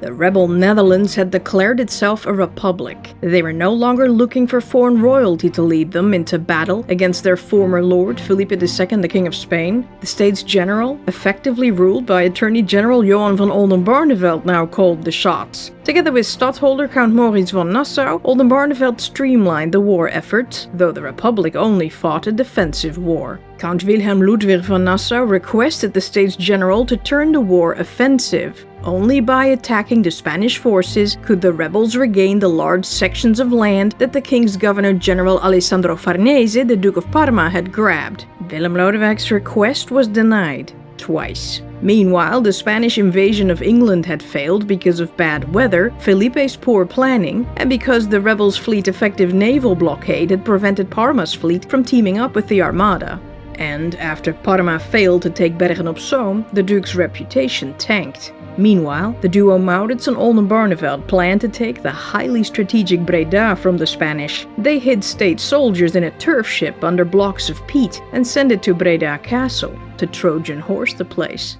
The rebel Netherlands had declared itself a republic. They were no longer looking for foreign royalty to lead them into battle against their former lord, Felipe II, the King of Spain. The States General, effectively ruled by Attorney General Johan van Oldenbarnevelt, now called the shots. Together with Stadtholder Count Maurits von Nassau, Oldenbarnevelt streamlined the war effort, though the Republic only fought a defensive war. Count Wilhelm Ludwig von Nassau requested the States General to turn the war offensive. Only by attacking the Spanish forces could the rebels regain the large sections of land that the king's Governor-General Alessandro Farnese, the Duke of Parma, had grabbed. Willem Lodewijk's request was denied twice. Meanwhile, the Spanish invasion of England had failed because of bad weather, Felipe's poor planning, and because the rebels' fleet-effective naval blockade had prevented Parma's fleet from teaming up with the Armada. And after Parma failed to take Bergen-op-Zoom, the Duke's reputation tanked. Meanwhile, the duo Maurits and Oldenbarnevelt planned to take the highly strategic Breda from the Spanish. They hid state soldiers in a turf ship under blocks of peat and sent it to Breda Castle to Trojan horse the place.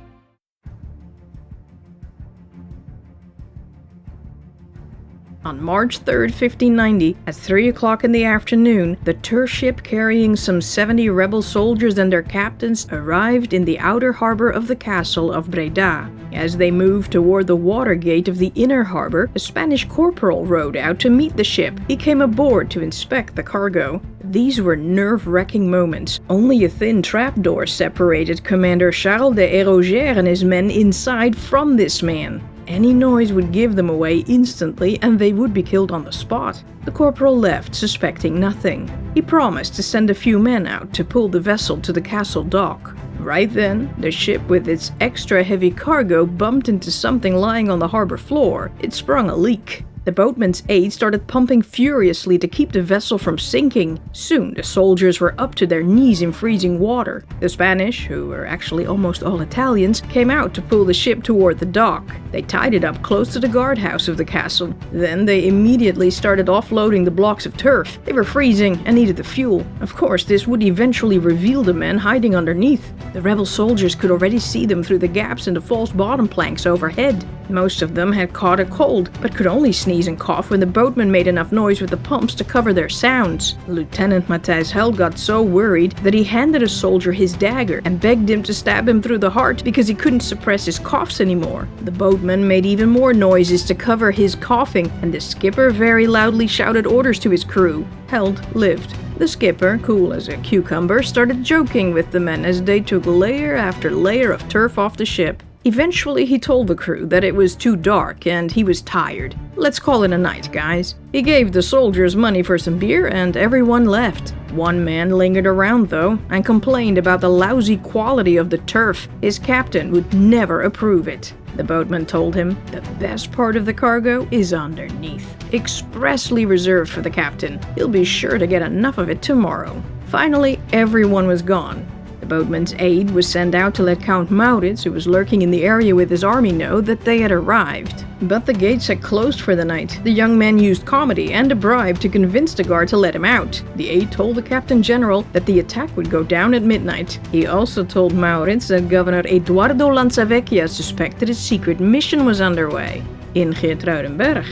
On March 3, 1590, at 3 o'clock in the afternoon, the turf ship carrying some 70 rebel soldiers and their captains arrived in the outer harbor of the castle of Breda. As they moved toward the water gate of the inner harbor, a Spanish corporal rowed out to meet the ship. He came aboard to inspect the cargo. These were nerve-wracking moments. Only a thin trapdoor separated Commander Charles de Héraugière and his men inside from this man. Any noise would give them away instantly and they would be killed on the spot. The corporal left, suspecting nothing. He promised to send a few men out to pull the vessel to the castle dock. Right then, the ship with its extra heavy cargo bumped into something lying on the harbor floor. It sprung a leak. The boatman's aide started pumping furiously to keep the vessel from sinking. Soon, the soldiers were up to their knees in freezing water. The Spanish, who were actually almost all Italians, came out to pull the ship toward the dock. They tied it up close to the guardhouse of the castle. Then they immediately started offloading the blocks of turf. They were freezing and needed the fuel. Of course, this would eventually reveal the men hiding underneath. The rebel soldiers could already see them through the gaps in the false bottom planks overhead. Most of them had caught a cold, but could only sneeze and cough when the boatman made enough noise with the pumps to cover their sounds. Lieutenant Matthijs Held got so worried that he handed a soldier his dagger and begged him to stab him through the heart because he couldn't suppress his coughs anymore. The boatman made even more noises to cover his coughing, and the skipper very loudly shouted orders to his crew. Held lived. The skipper, cool as a cucumber, started joking with the men as they took layer after layer of turf off the ship. Eventually, he told the crew that it was too dark and he was tired. "Let's call it a night, guys." He gave the soldiers money for some beer and everyone left. One man lingered around though and complained about the lousy quality of the turf. His captain would never approve it. The boatman told him, "The best part of the cargo is underneath, expressly reserved for the captain. He'll be sure to get enough of it tomorrow." Finally, everyone was gone. The boatman's aide was sent out to let Count Maurits, who was lurking in the area with his army, know that they had arrived. But the gates had closed for the night. The young man used comedy and a bribe to convince the guard to let him out. The aide told the Captain General that the attack would go down at midnight. He also told Maurits that Governor Eduardo Lanzavecchia suspected a secret mission was underway in Geertruidenberg.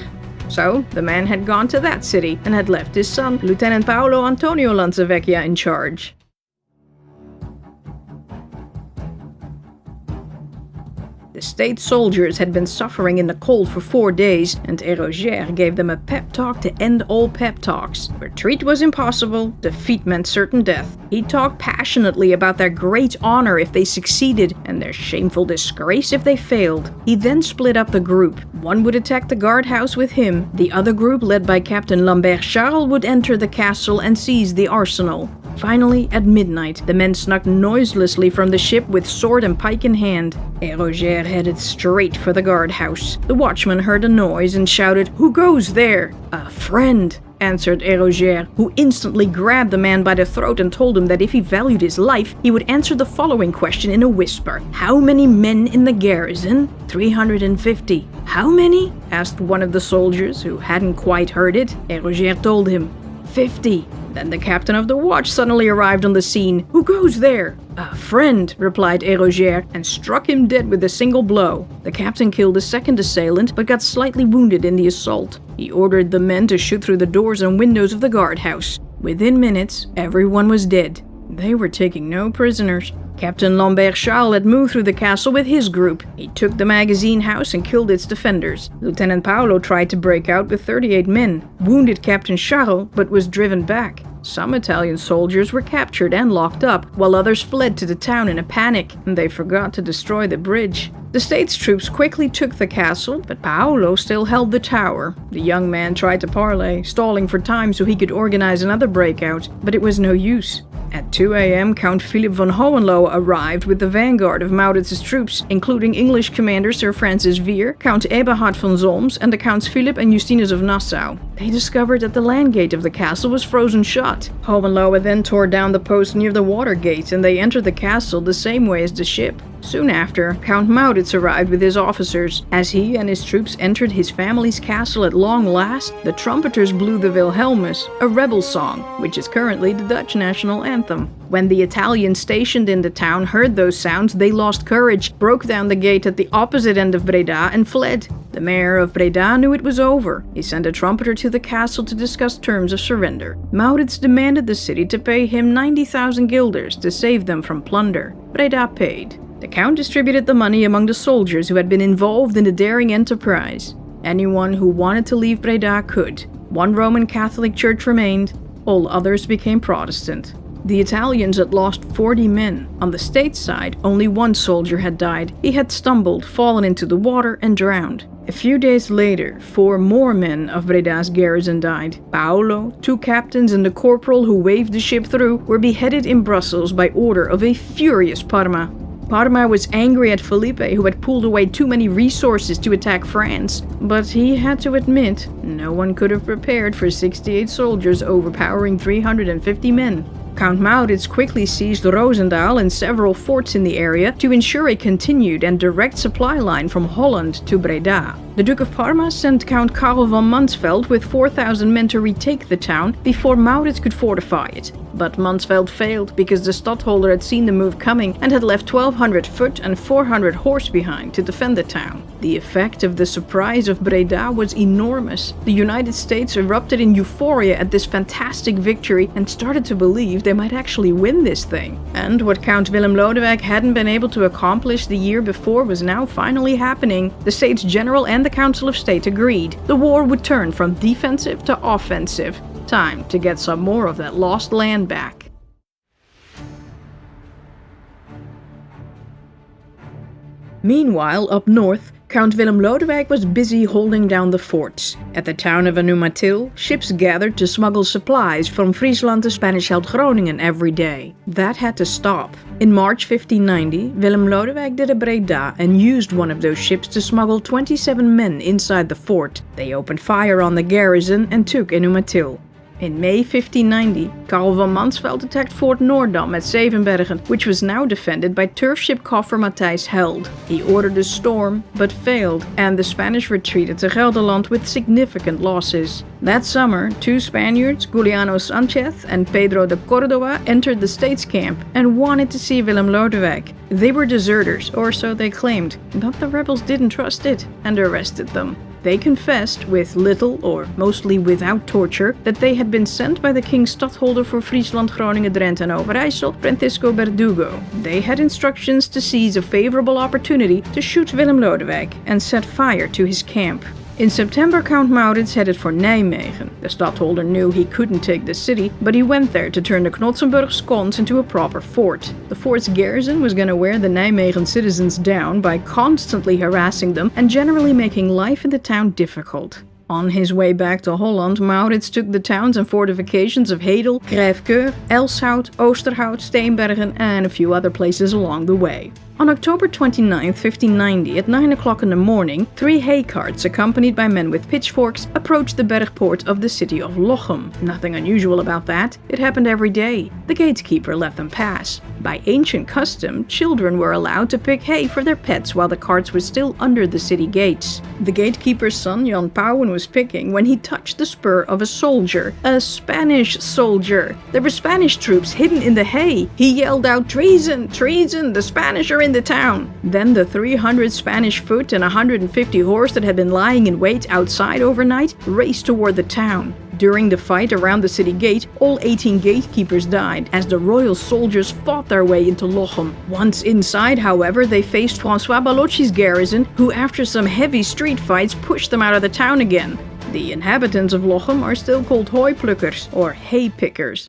So, the man had gone to that city and had left his son, Lieutenant Paolo Antonio Lanzavecchia, in charge. The state soldiers had been suffering in the cold for 4 days, and Héraugière gave them a pep talk to end all pep talks. Retreat was impossible, defeat meant certain death. He talked passionately about their great honor if they succeeded, and their shameful disgrace if they failed. He then split up the group. One would attack the guardhouse with him. The other group, led by Captain Lambert Charles, would enter the castle and seize the arsenal. Finally, at midnight, the men snuck noiselessly from the ship with sword and pike in hand. Héraugière headed straight for the guardhouse. The watchman heard a noise and shouted, "Who goes there?" "A friend," answered Héraugière, who instantly grabbed the man by the throat and told him that if he valued his life, he would answer the following question in a whisper. "How many men in the garrison?" 350. "How many?" asked one of the soldiers, who hadn't quite heard it. Héraugière told him, 50. Then the captain of the watch suddenly arrived on the scene. "Who goes there?" "A friend," replied Hérogère, and struck him dead with a single blow. The captain killed a second assailant, but got slightly wounded in the assault. He ordered the men to shoot through the doors and windows of the guardhouse. Within minutes, everyone was dead. They were taking no prisoners. Captain Lambert Charles had moved through the castle with his group. He took the magazine house and killed its defenders. Lieutenant Paolo tried to break out with 38 men, wounded Captain Charles, but was driven back. Some Italian soldiers were captured and locked up, while others fled to the town in a panic, and they forgot to destroy the bridge. The state's troops quickly took the castle, but Paolo still held the tower. The young man tried to parley, stalling for time so he could organize another breakout, but it was no use. At 2 a.m., Count Philip von Hohenlohe arrived with the vanguard of Maurits's troops, including English commander Sir Francis Vere, Count Eberhard von Solms, and the Counts Philip and Justinus of Nassau. They discovered that the land gate of the castle was frozen shut. Hohenlohe then tore down the post near the water gate, and they entered the castle the same way as the ship. Soon after, Count Maurits arrived with his officers. As he and his troops entered his family's castle at long last, the trumpeters blew the Wilhelmus, a rebel song, which is currently the Dutch national anthem. When the Italians stationed in the town heard those sounds, they lost courage, broke down the gate at the opposite end of Breda, and fled. The mayor of Breda knew it was over. He sent a trumpeter to the castle to discuss terms of surrender. Maurits demanded the city to pay him 90,000 guilders to save them from plunder. Breda paid. The count distributed the money among the soldiers who had been involved in the daring enterprise. Anyone who wanted to leave Breda could. One Roman Catholic church remained, all others became Protestant. The Italians had lost 40 men. On the state side, only one soldier had died. He had stumbled, fallen into the water, and drowned. A few days later, 4 more men of Breda's garrison died. Paolo, 2 captains, and the corporal who waved the ship through were beheaded in Brussels by order of a furious Parma. Parma was angry at Felipe, who had pulled away too many resources to attack France, but he had to admit no one could have prepared for 68 soldiers overpowering 350 men. Count Maurits quickly seized Roosendaal and several forts in the area to ensure a continued and direct supply line from Holland to Breda. The Duke of Parma sent Count Karel von Mansfeld with 4,000 men to retake the town before Maurits could fortify it. But Mansfeld failed because the stadtholder had seen the move coming and had left 1,200 foot and 400 horse behind to defend the town. The effect of the surprise of Breda was enormous. The United States erupted in euphoria at this fantastic victory and started to believe they might actually win this thing. And what Count Willem Lodewijk hadn't been able to accomplish the year before was now finally happening. The States General and the Council of State agreed. The war would turn from defensive to offensive. Time to get some more of that lost land back. Meanwhile, up north, Count Willem Lodewijk was busy holding down the forts. At the town of Anumatil, ships gathered to smuggle supplies from Friesland to Spanish held Groningen every day. That had to stop. In March 1590, Willem Lodewijk did a Breda and used one of those ships to smuggle 27 men inside the fort. They opened fire on the garrison and took Anumatil. In May 1590, Karel van Mansfeld attacked Fort Noordam at Zevenbergen, which was now defended by turf ship Koffer Matthijs Held. He ordered a storm, but failed, and the Spanish retreated to Gelderland with significant losses. That summer, 2 Spaniards, Giuliano Sanchez and Pedro de Córdoba, entered the state's camp and wanted to see Willem Lodewijk. They were deserters, or so they claimed, but the rebels didn't trust it and arrested them. They confessed, with little or mostly without torture, that they had been sent by the king's stadtholder for Friesland, Groningen, Drenthe and Overijssel, Francisco Berdugo. They had instructions to seize a favorable opportunity to shoot Willem Lodewijk and set fire to his camp. In September, Count Maurits headed for Nijmegen. The stadtholder knew he couldn't take the city, but he went there to turn the Knotsenburg Skons into a proper fort. The fort's garrison was going to wear the Nijmegen citizens down by constantly harassing them and generally making life in the town difficult. On his way back to Holland, Maurits took the towns and fortifications of Hedel, Grijfkeur, Elshout, Oosterhout, Steenbergen and a few other places along the way. On October 29, 1590, at 9 o'clock in the morning, 3 hay carts accompanied by men with pitchforks approached the Bergpoort of the city of Lochem. Nothing unusual about that. It happened every day. The gatekeeper let them pass. By ancient custom, children were allowed to pick hay for their pets while the carts were still under the city gates. The gatekeeper's son, Jan Pauwen, was picking when he touched the spur of a soldier. A Spanish soldier. There were Spanish troops hidden in the hay. He yelled out, "Treason! Treason! The Spanish are in the town!" Then the 300 Spanish foot and 150 horse that had been lying in wait outside overnight raced toward the town. During the fight around the city gate, all 18 gatekeepers died as the royal soldiers fought their way into Lochem. Once inside, however, they faced François Ballocchi's garrison, who after some heavy street fights pushed them out of the town again. The inhabitants of Lochem are still called hooiplukkers, or hay pickers.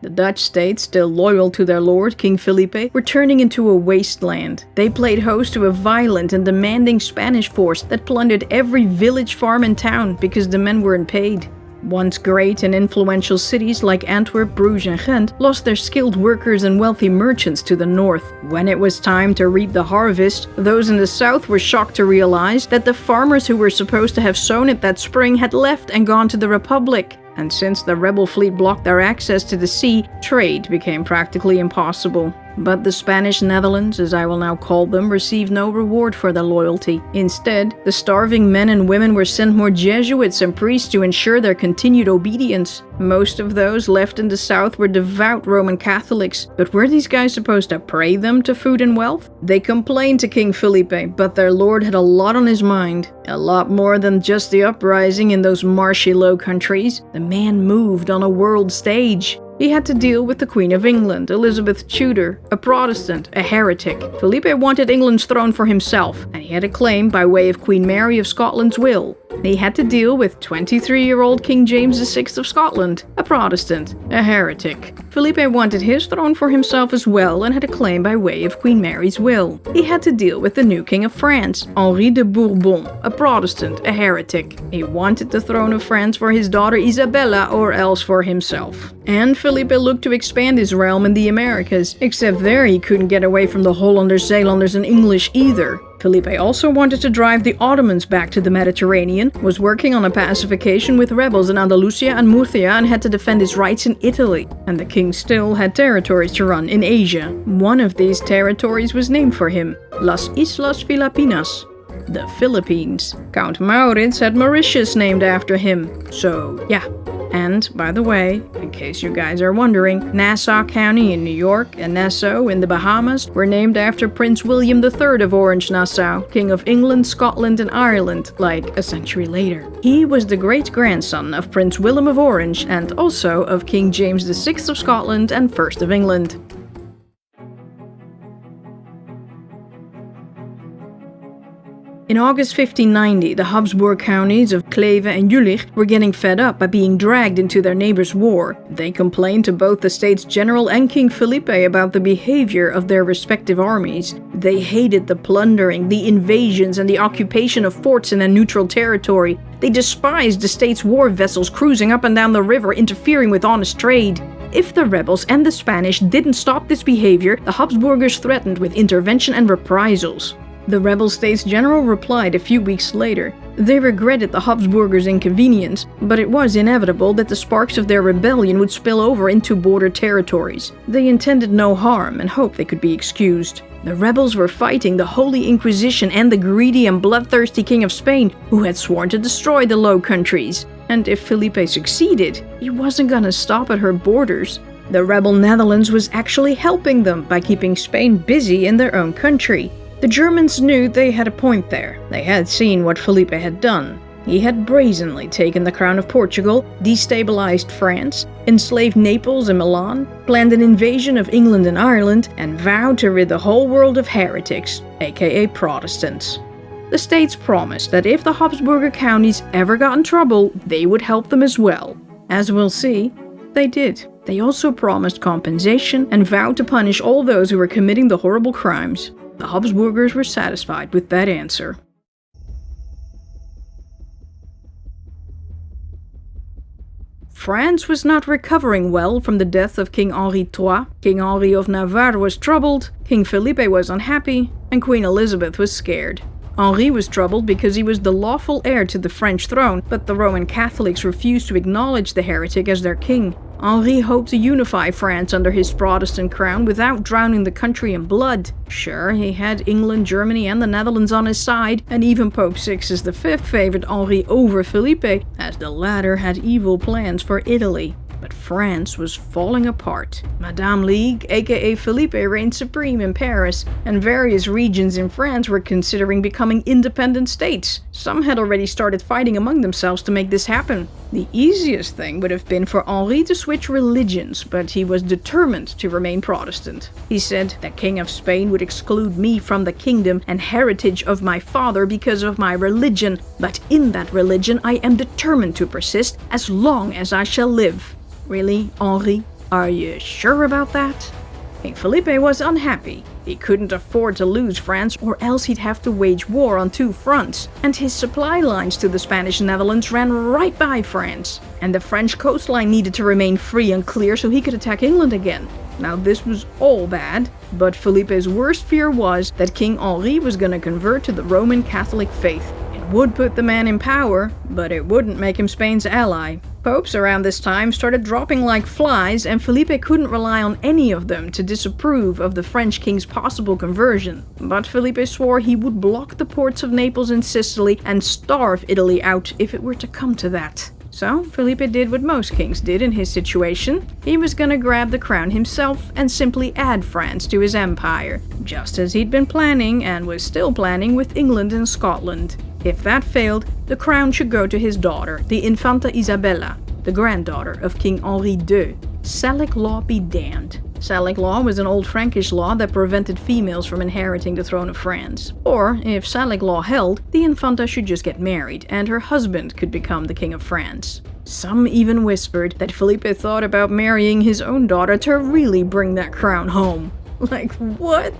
The Dutch state, still loyal to their lord, King Felipe, were turning into a wasteland. They played host to a violent and demanding Spanish force that plundered every village, farm and town because the men weren't paid. Once great and influential cities like Antwerp, Bruges and Ghent lost their skilled workers and wealthy merchants to the north. When it was time to reap the harvest, those in the south were shocked to realize that the farmers who were supposed to have sown it that spring had left and gone to the Republic. And since the rebel fleet blocked their access to the sea, trade became practically impossible. But the Spanish Netherlands, as I will now call them, received no reward for their loyalty. Instead, the starving men and women were sent more Jesuits and priests to ensure their continued obedience. Most of those left in the south were devout Roman Catholics, but were these guys supposed to pray them to food and wealth? They complained to King Felipe, but their lord had a lot on his mind. A lot more than just the uprising in those marshy Low Countries. The man moved on a world stage. He had to deal with the Queen of England, Elizabeth Tudor, a Protestant, a heretic. Felipe wanted England's throne for himself, and he had a claim by way of Queen Mary of Scotland's will. He had to deal with 23-year-old King James VI of Scotland, a Protestant, a heretic. Felipe wanted his throne for himself as well and had a claim by way of Queen Mary's will. He had to deal with the new King of France, Henri de Bourbon, a Protestant, a heretic. He wanted the throne of France for his daughter Isabella or else for himself. And Felipe looked to expand his realm in the Americas, except there he couldn't get away from the Hollanders, Zeelanders and English either. Felipe also wanted to drive the Ottomans back to the Mediterranean, was working on a pacification with rebels in Andalusia and Murcia and had to defend his rights in Italy. And the king still had territories to run in Asia. One of these territories was named for him, Las Islas Filipinas, the Philippines. Count Maurits had Mauritius named after him. So, yeah. And, by the way, in case you guys are wondering, Nassau County in New York and Nassau in the Bahamas were named after Prince William III of Orange-Nassau, King of England, Scotland and Ireland, like a century later. He was the great-grandson of Prince Willem of Orange and also of King James VI of Scotland and I of England. In August 1590, the Habsburg counties of Kleve and Jülich were getting fed up by being dragged into their neighbors' war. They complained to both the States General and King Felipe about the behavior of their respective armies. They hated the plundering, the invasions, and the occupation of forts in a neutral territory. They despised the state's war vessels cruising up and down the river, interfering with honest trade. If the rebels and the Spanish didn't stop this behavior, the Habsburgers threatened with intervention and reprisals. The rebel States General replied a few weeks later. They regretted the Habsburgers' inconvenience, but it was inevitable that the sparks of their rebellion would spill over into border territories. They intended no harm and hoped they could be excused. The rebels were fighting the Holy Inquisition and the greedy and bloodthirsty King of Spain, who had sworn to destroy the Low Countries. And if Felipe succeeded, he wasn't gonna stop at her borders. The rebel Netherlands was actually helping them by keeping Spain busy in their own country. The Germans knew they had a point there. They had seen what Felipe had done. He had brazenly taken the crown of Portugal, destabilized France, enslaved Naples and Milan, planned an invasion of England and Ireland, and vowed to rid the whole world of heretics, aka Protestants. The states promised that if the Habsburger counties ever got in trouble, they would help them as well. As we'll see, they did. They also promised compensation and vowed to punish all those who were committing the horrible crimes. The Habsburgers were satisfied with that answer. France was not recovering well from the death of King Henri III. King Henri of Navarre was troubled, King Felipe was unhappy, and Queen Elizabeth was scared. Henri was troubled because he was the lawful heir to the French throne, but the Roman Catholics refused to acknowledge the heretic as their king. Henri hoped to unify France under his Protestant crown without drowning the country in blood. Sure, he had England, Germany, and the Netherlands on his side, and even Pope Sixtus V favored Henri over Felipe, as the latter had evil plans for Italy. But France was falling apart. Madame Ligue, aka Felipe, reigned supreme in Paris, and various regions in France were considering becoming independent states. Some had already started fighting among themselves to make this happen. The easiest thing would have been for Henri to switch religions, but he was determined to remain Protestant. He said, "The King of Spain would exclude me from the kingdom and heritage of my father because of my religion, but in that religion I am determined to persist as long as I shall live." Really, Henri? Are you sure about that? King Felipe was unhappy. He couldn't afford to lose France, or else he'd have to wage war on two fronts, and his supply lines to the Spanish Netherlands ran right by France, and the French coastline needed to remain free and clear so he could attack England again. Now this was all bad, but Felipe's worst fear was that King Henri was going to convert to the Roman Catholic faith. It would put the man in power, but it wouldn't make him Spain's ally. Popes around this time started dropping like flies, and Felipe couldn't rely on any of them to disapprove of the French king's possible conversion. But Felipe swore he would block the ports of Naples and Sicily and starve Italy out if it were to come to that. So Felipe did what most kings did in his situation. He was gonna grab the crown himself and simply add France to his empire, just as he'd been planning and was still planning with England and Scotland. If that failed, the crown should go to his daughter, the Infanta Isabella, the granddaughter of King Henri II. Salic law be damned. Salic law was an old Frankish law that prevented females from inheriting the throne of France. Or, if Salic law held, the Infanta should just get married, and her husband could become the King of France. Some even whispered that Felipe thought about marrying his own daughter to really bring that crown home. Like, what?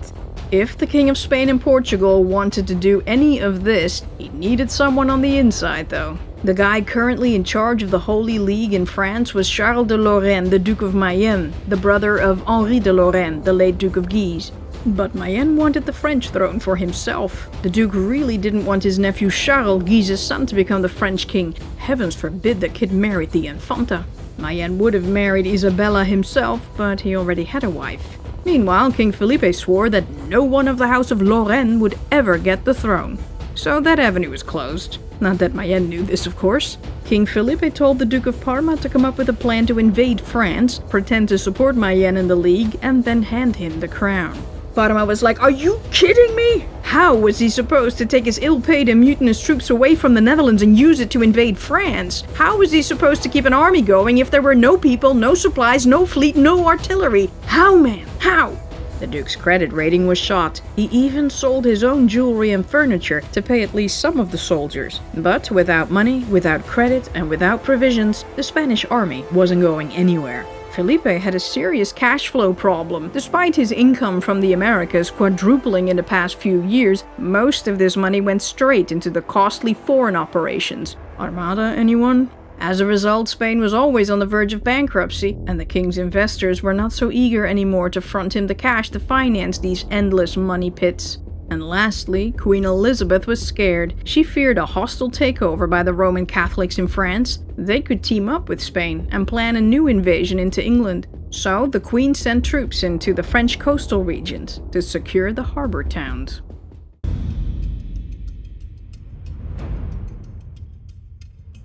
If the King of Spain and Portugal wanted to do any of this, he needed someone on the inside though. The guy currently in charge of the Holy League in France was Charles de Lorraine, the Duke of Mayenne, the brother of Henri de Lorraine, the late Duke of Guise. But Mayenne wanted the French throne for himself. The Duke really didn't want his nephew Charles, Guise's son, to become the French king. Heavens forbid the kid married the Infanta. Mayenne would have married Isabella himself, but he already had a wife. Meanwhile, King Felipe swore that no one of the House of Lorraine would ever get the throne. So that avenue was closed. Not that Mayenne knew this, of course. King Felipe told the Duke of Parma to come up with a plan to invade France, pretend to support Mayenne in the League, and then hand him the crown. Parma was like, "Are you kidding me?" How was he supposed to take his ill-paid and mutinous troops away from the Netherlands and use it to invade France? How was he supposed to keep an army going if there were no people, no supplies, no fleet, no artillery? How, man? How? The Duke's credit rating was shot. He even sold his own jewelry and furniture to pay at least some of the soldiers. But without money, without credit, and without provisions, the Spanish army wasn't going anywhere. Felipe had a serious cash flow problem. Despite his income from the Americas quadrupling in the past few years, most of this money went straight into the costly foreign operations. Armada, anyone? As a result, Spain was always on the verge of bankruptcy, and the king's investors were not so eager anymore to front him the cash to finance these endless money pits. And lastly, Queen Elizabeth was scared. She feared a hostile takeover by the Roman Catholics in France. They could team up with Spain and plan a new invasion into England. So the Queen sent troops into the French coastal regions to secure the harbor towns.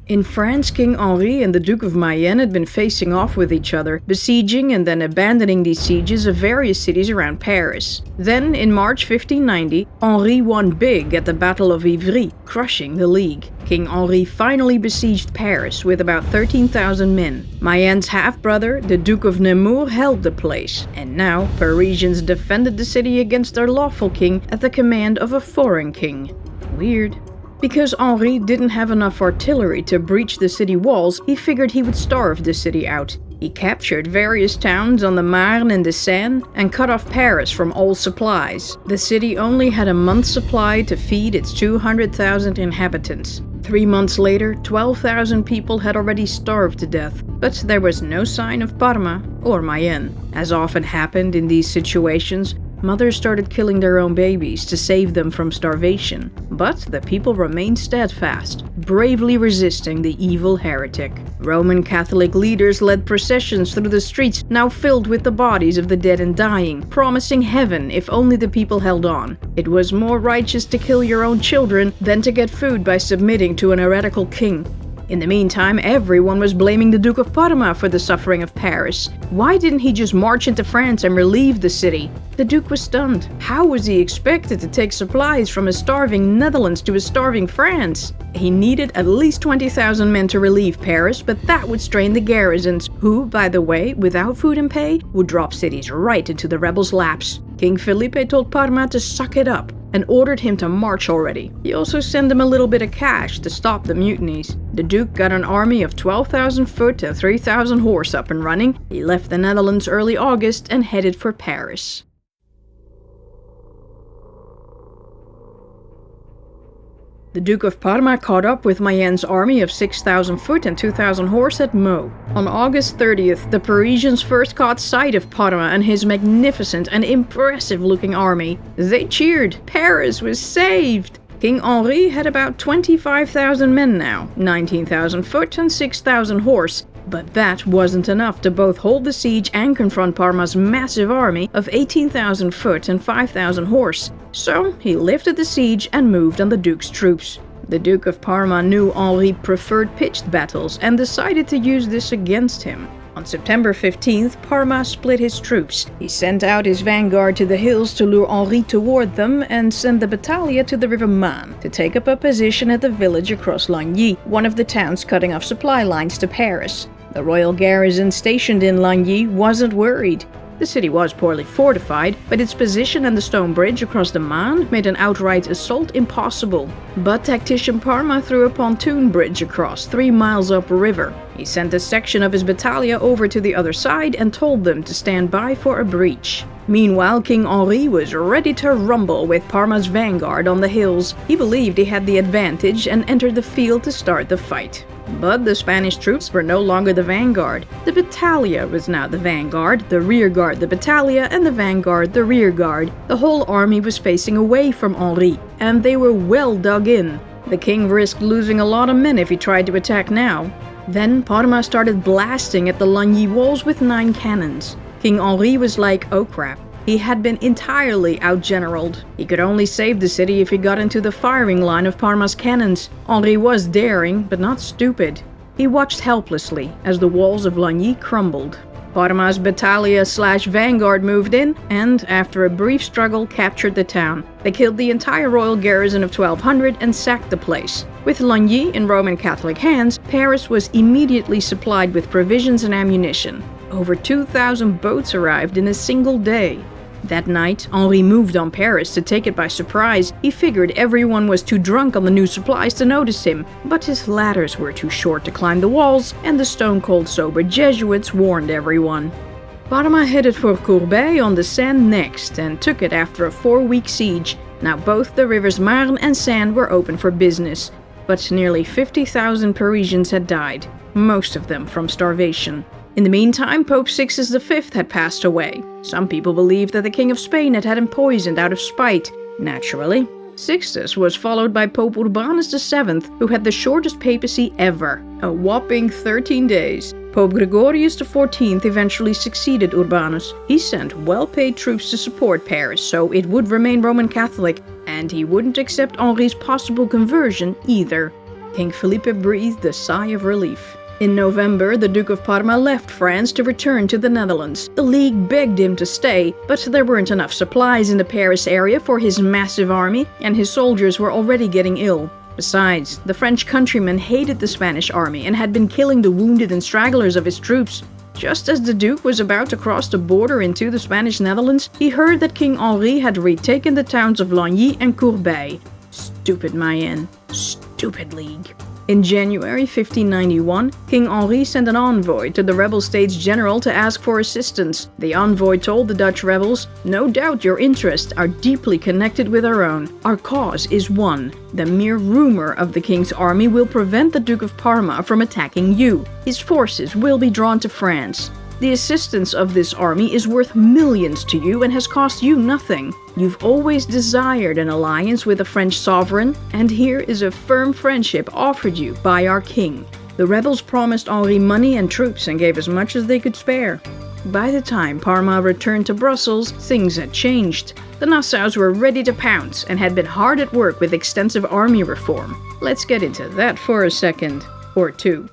In France, King Henri and the Duke of Mayenne had been facing off with each other, besieging and then abandoning these sieges of various cities around Paris. Then, in March 1590, Henri won big at the Battle of Ivry, crushing the League. King Henri finally besieged Paris with about 13,000 men. Mayenne's half-brother, the Duke of Nemours, held the place, and now Parisians defended the city against their lawful king at the command of a foreign king. Weird. Because Henri didn't have enough artillery to breach the city walls, he figured he would starve the city out. He captured various towns on the Marne and the Seine and cut off Paris from all supplies. The city only had a month's supply to feed its 200,000 inhabitants. 3 months later, 12,000 people had already starved to death, but there was no sign of Parma or Mayenne. As often happened in these situations, mothers started killing their own babies to save them from starvation. But the people remained steadfast, bravely resisting the evil heretic. Roman Catholic leaders led processions through the streets, now filled with the bodies of the dead and dying, promising heaven if only the people held on. It was more righteous to kill your own children than to get food by submitting to an heretical king. In the meantime, everyone was blaming the Duke of Parma for the suffering of Paris. Why didn't he just march into France and relieve the city? The Duke was stunned. How was he expected to take supplies from a starving Netherlands to a starving France? He needed at least 20,000 men to relieve Paris, but that would strain the garrisons, who, by the way, without food and pay, would drop cities right into the rebels' laps. King Felipe told Parma to suck it up and ordered him to march already. He also sent him a little bit of cash to stop the mutinies. The Duke got an army of 12,000 foot and 3,000 horse up and running. He left the Netherlands early August and headed for Paris. The Duke of Parma caught up with Mayenne's army of 6,000 foot and 2,000 horse at Meaux. On August 30th, the Parisians first caught sight of Parma and his magnificent and impressive-looking army. They cheered. Paris was saved! King Henri had about 25,000 men now, 19,000 foot and 6,000 horse. But that wasn't enough to both hold the siege and confront Parma's massive army of 18,000 foot and 5,000 horse. So he lifted the siege and moved on the Duke's troops. The Duke of Parma knew Henri preferred pitched battles and decided to use this against him. On September 15th, Parma split his troops. He sent out his vanguard to the hills to lure Henri toward them and sent the battalion to the river Marne to take up a position at the village across Lagny, one of the towns cutting off supply lines to Paris. The royal garrison stationed in Lagny wasn't worried. The city was poorly fortified, but its position and the stone bridge across the Marne made an outright assault impossible. But tactician Parma threw a pontoon bridge across 3 miles upriver. He sent a section of his battalion over to the other side and told them to stand by for a breach. Meanwhile, King Henri was ready to rumble with Parma's vanguard on the hills. He believed he had the advantage and entered the field to start the fight. But the Spanish troops were no longer the vanguard. The battalion was now the vanguard, the rearguard the battalion, and the vanguard the rearguard. The whole army was facing away from Henri, and they were well dug in. The king risked losing a lot of men if he tried to attack now. Then Parma started blasting at the Lagny walls with 9 cannons. King Henri was like, oh crap. He had been entirely outgeneraled. He could only save the city if he got into the firing line of Parma's cannons. Henri was daring, but not stupid. He watched helplessly as the walls of Lagny crumbled. Parma's battalion/vanguard moved in and, after a brief struggle, captured the town. They killed the entire royal garrison of 1,200 and sacked the place. With Lagny in Roman Catholic hands, Paris was immediately supplied with provisions and ammunition. Over 2,000 boats arrived in a single day. That night, Henri moved on Paris to take it by surprise. He figured everyone was too drunk on the new supplies to notice him, but his ladders were too short to climb the walls, and the stone-cold sober Jesuits warned everyone. Parma headed for Corbeil on the Seine next, and took it after a 4-week siege. Now both the rivers Marne and Seine were open for business, but nearly 50,000 Parisians had died, most of them from starvation. In the meantime, Pope Sixtus V had passed away. Some people believed that the King of Spain had him poisoned out of spite. Naturally, Sixtus was followed by Pope Urbanus VII, who had the shortest papacy ever, a whopping 13 days. Pope Gregorius XIV eventually succeeded Urbanus. He sent well-paid troops to support Paris, so it would remain Roman Catholic, and he wouldn't accept Henri's possible conversion either. King Felipe breathed a sigh of relief. In November, the Duke of Parma left France to return to the Netherlands. The League begged him to stay, but there weren't enough supplies in the Paris area for his massive army, and his soldiers were already getting ill. Besides, the French countrymen hated the Spanish army and had been killing the wounded and stragglers of his troops. Just as the Duke was about to cross the border into the Spanish Netherlands, he heard that King Henri had retaken the towns of Lagny and Corbeil. Stupid Mayenne. Stupid League. In January 1591, King Henri sent an envoy to the rebel States General to ask for assistance. The envoy told the Dutch rebels, "No doubt your interests are deeply connected with our own. Our cause is one. The mere rumor of the king's army will prevent the Duke of Parma from attacking you. His forces will be drawn to France. The assistance of this army is worth millions to you and has cost you nothing. You've always desired an alliance with a French sovereign, and here is a firm friendship offered you by our king." The rebels promised Henri money and troops and gave as much as they could spare. By the time Parma returned to Brussels, things had changed. The Nassaus were ready to pounce and had been hard at work with extensive army reform. Let's get into that for a second or two.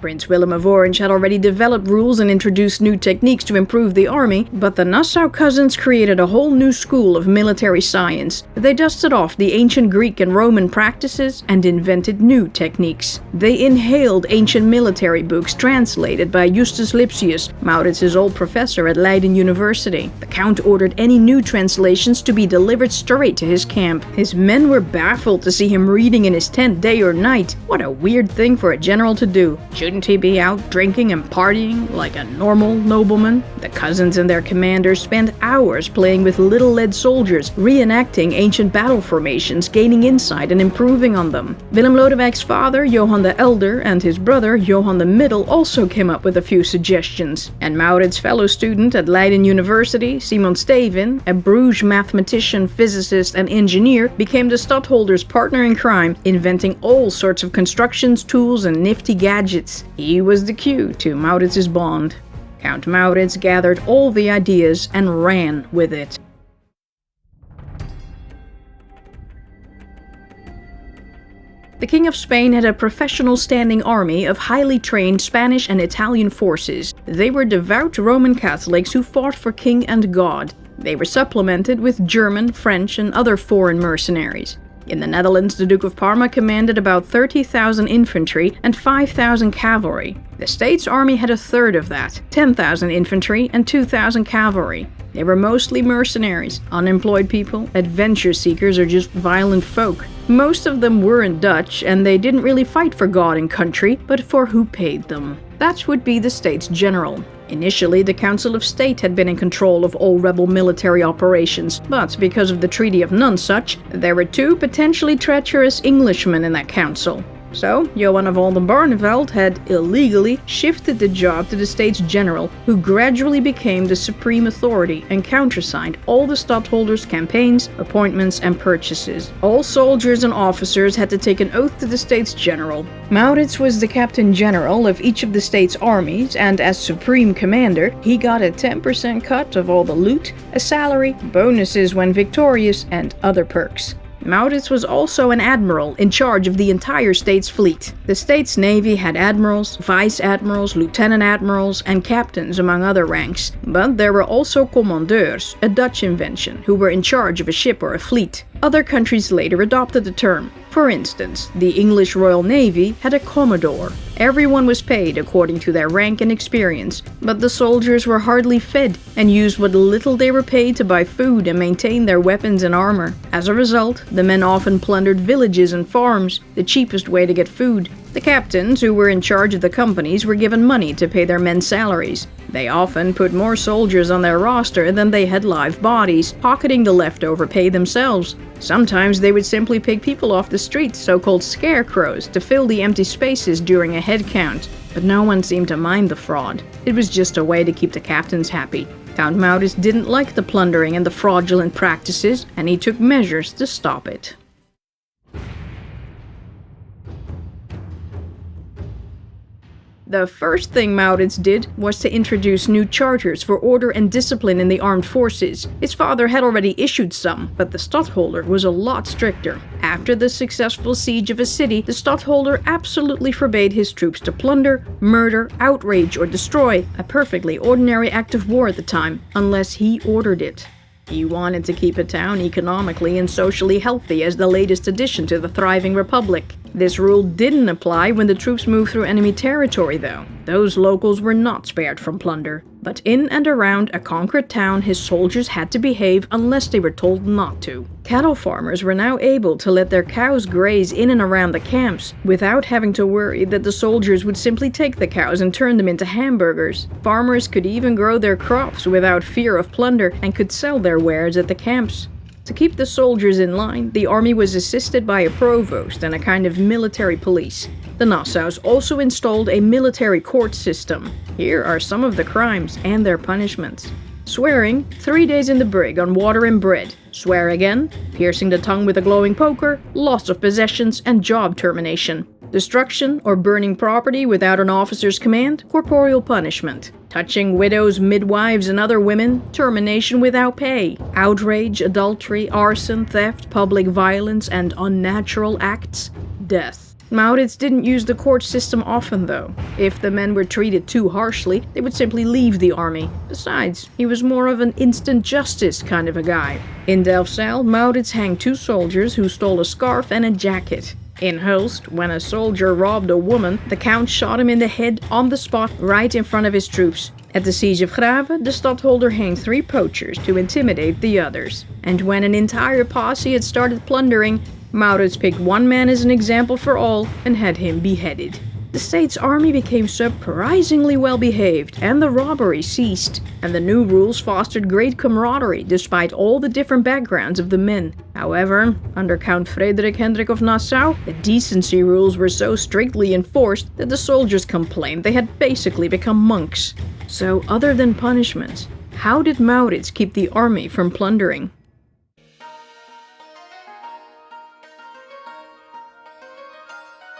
Prince Willem of Orange had already developed rules and introduced new techniques to improve the army, but the Nassau cousins created a whole new school of military science. They dusted off the ancient Greek and Roman practices and invented new techniques. They inhaled ancient military books translated by Justus Lipsius, Maurits's old professor at Leiden University. The Count ordered any new translations to be delivered straight to his camp. His men were baffled to see him reading in his tent day or night. What a weird thing for a general to do. Shouldn't he be out drinking and partying like a normal nobleman? The cousins and their commanders spent hours playing with little lead soldiers, reenacting ancient battle formations, gaining insight and improving on them. Willem Lodewijk's father, Johan the Elder, and his brother, Johan the Middle, also came up with a few suggestions. And Maurits' fellow student at Leiden University, Simon Stevin, a Bruges mathematician, physicist, and engineer, became the stadtholder's partner in crime, inventing all sorts of constructions, tools, and nifty gadgets. He was the cue to Maurits's bond. Count Maurits gathered all the ideas and ran with it. The King of Spain had a professional standing army of highly trained Spanish and Italian forces. They were devout Roman Catholics who fought for king and God. They were supplemented with German, French, and other foreign mercenaries. In the Netherlands, the Duke of Parma commanded about 30,000 infantry and 5,000 cavalry. The States' army had a third of that, 10,000 infantry and 2,000 cavalry. They were mostly mercenaries, unemployed people, adventure seekers, or just violent folk. Most of them weren't Dutch, and they didn't really fight for God and country, but for who paid them. That would be the States General. Initially, the Council of State had been in control of all rebel military operations, but because of the Treaty of Nonsuch, there were two potentially treacherous Englishmen in that council. So, Johan of Oldenbarneveld had illegally shifted the job to the States General, who gradually became the supreme authority and countersigned all the stadtholders' campaigns, appointments, and purchases. All soldiers and officers had to take an oath to the States General. Maurits was the captain general of each of the state's armies, and as supreme commander, he got a 10% cut of all the loot, a salary, bonuses when victorious, and other perks. Maurits was also an admiral in charge of the entire state's fleet. The state's navy had admirals, vice-admirals, lieutenant admirals, and captains among other ranks. But there were also commandeurs, a Dutch invention, who were in charge of a ship or a fleet. Other countries later adopted the term. For instance, the English Royal Navy had a commodore. Everyone was paid according to their rank and experience, but the soldiers were hardly fed and used what little they were paid to buy food and maintain their weapons and armor. As a result, the men often plundered villages and farms, the cheapest way to get food. The captains, who were in charge of the companies, were given money to pay their men's salaries. They often put more soldiers on their roster than they had live bodies, pocketing the leftover pay themselves. Sometimes they would simply pick people off the streets, so-called scarecrows, to fill the empty spaces during a head count. But no one seemed to mind the fraud. It was just a way to keep the captains happy. Count Maurits didn't like the plundering and the fraudulent practices, and he took measures to stop it. The first thing Maurits did was to introduce new charters for order and discipline in the armed forces. His father had already issued some, but the stadtholder was a lot stricter. After the successful siege of a city, the stadtholder absolutely forbade his troops to plunder, murder, outrage, or destroy, a perfectly ordinary act of war at the time, unless he ordered it. He wanted to keep a town economically and socially healthy as the latest addition to the thriving republic. This rule didn't apply when the troops moved through enemy territory, though. Those locals were not spared from plunder. But in and around a conquered town, his soldiers had to behave unless they were told not to. Cattle farmers were now able to let their cows graze in and around the camps, without having to worry that the soldiers would simply take the cows and turn them into hamburgers. Farmers could even grow their crops without fear of plunder and could sell their wares at the camps. To keep the soldiers in line, the army was assisted by a provost and a kind of military police. The Nassaus also installed a military court system. Here are some of the crimes and their punishments. Swearing, 3 days in the brig on water and bread. Swear again, piercing the tongue with a glowing poker, loss of possessions, and job termination. Destruction or burning property without an officer's command, corporeal punishment. Touching widows, midwives, and other women, termination without pay. Outrage, adultery, arson, theft, public violence, and unnatural acts, death. Maurits didn't use the court system often, though. If the men were treated too harshly, they would simply leave the army. Besides, he was more of an instant justice kind of a guy. In Delfzijl, Maurits hanged 2 soldiers who stole a scarf and a jacket. In Hulst, when a soldier robbed a woman, the count shot him in the head on the spot right in front of his troops. At the siege of Grave, the stadholder hanged 3 poachers to intimidate the others. And when an entire posse had started plundering, Maurits picked one man as an example for all and had him beheaded. The state's army became surprisingly well behaved, and the robbery ceased. And the new rules fostered great camaraderie despite all the different backgrounds of the men. However, under Count Frederik Hendrik of Nassau, the decency rules were so strictly enforced that the soldiers complained they had basically become monks. So, other than punishments, how did Maurits keep the army from plundering?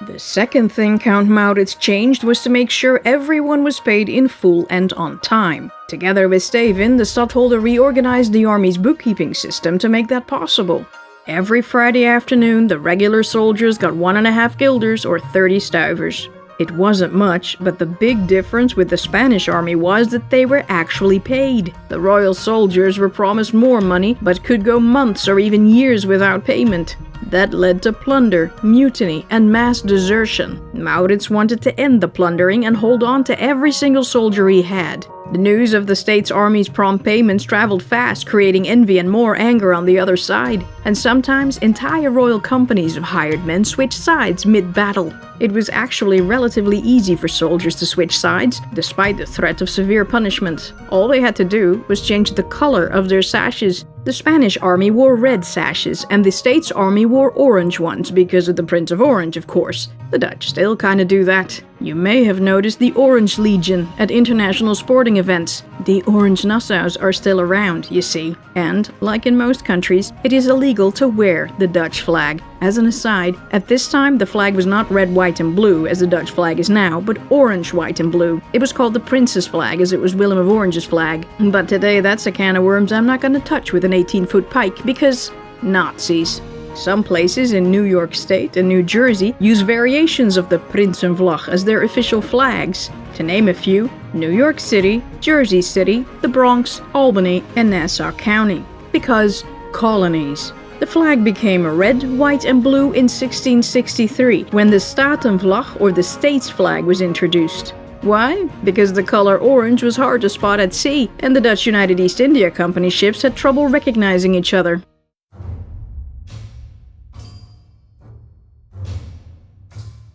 The second thing Count Maurits changed was to make sure everyone was paid in full and on time. Together with Stephen, the stadholder reorganized the army's bookkeeping system to make that possible. Every Friday afternoon, the regular soldiers got 1.5 guilders or 30 stuivers. It wasn't much, but the big difference with the Spanish army was that they were actually paid. The royal soldiers were promised more money, but could go months or even years without payment. That led to plunder, mutiny, and mass desertion. Maurits wanted to end the plundering and hold on to every single soldier he had. The news of the state's army's prompt payments traveled fast, creating envy and more anger on the other side. And sometimes entire royal companies of hired men switched sides mid-battle. It was actually relatively easy for soldiers to switch sides, despite the threat of severe punishment. All they had to do was change the color of their sashes. The Spanish army wore red sashes, and the state's army wore orange ones, because of the Prince of Orange, of course. The Dutch still kinda do that. You may have noticed the Orange Legion at international sporting events. The Orange Nassau's are still around, you see. And, like in most countries, it is illegal to wear the Dutch flag. As an aside, at this time the flag was not red, white and blue as the Dutch flag is now, but orange, white and blue. It was called the Prince's flag as it was Willem of Orange's flag. But today that's a can of worms I'm not gonna touch with an 18-foot pike, because Nazis. Some places in New York State and New Jersey use variations of the Prinsenvlag as their official flags. To name a few, New York City, Jersey City, the Bronx, Albany, and Nassau County. Because colonies. The flag became red, white and blue in 1663, when the Statenvlag or the state's flag was introduced. Why? Because the color orange was hard to spot at sea, and the Dutch United East India Company ships had trouble recognizing each other.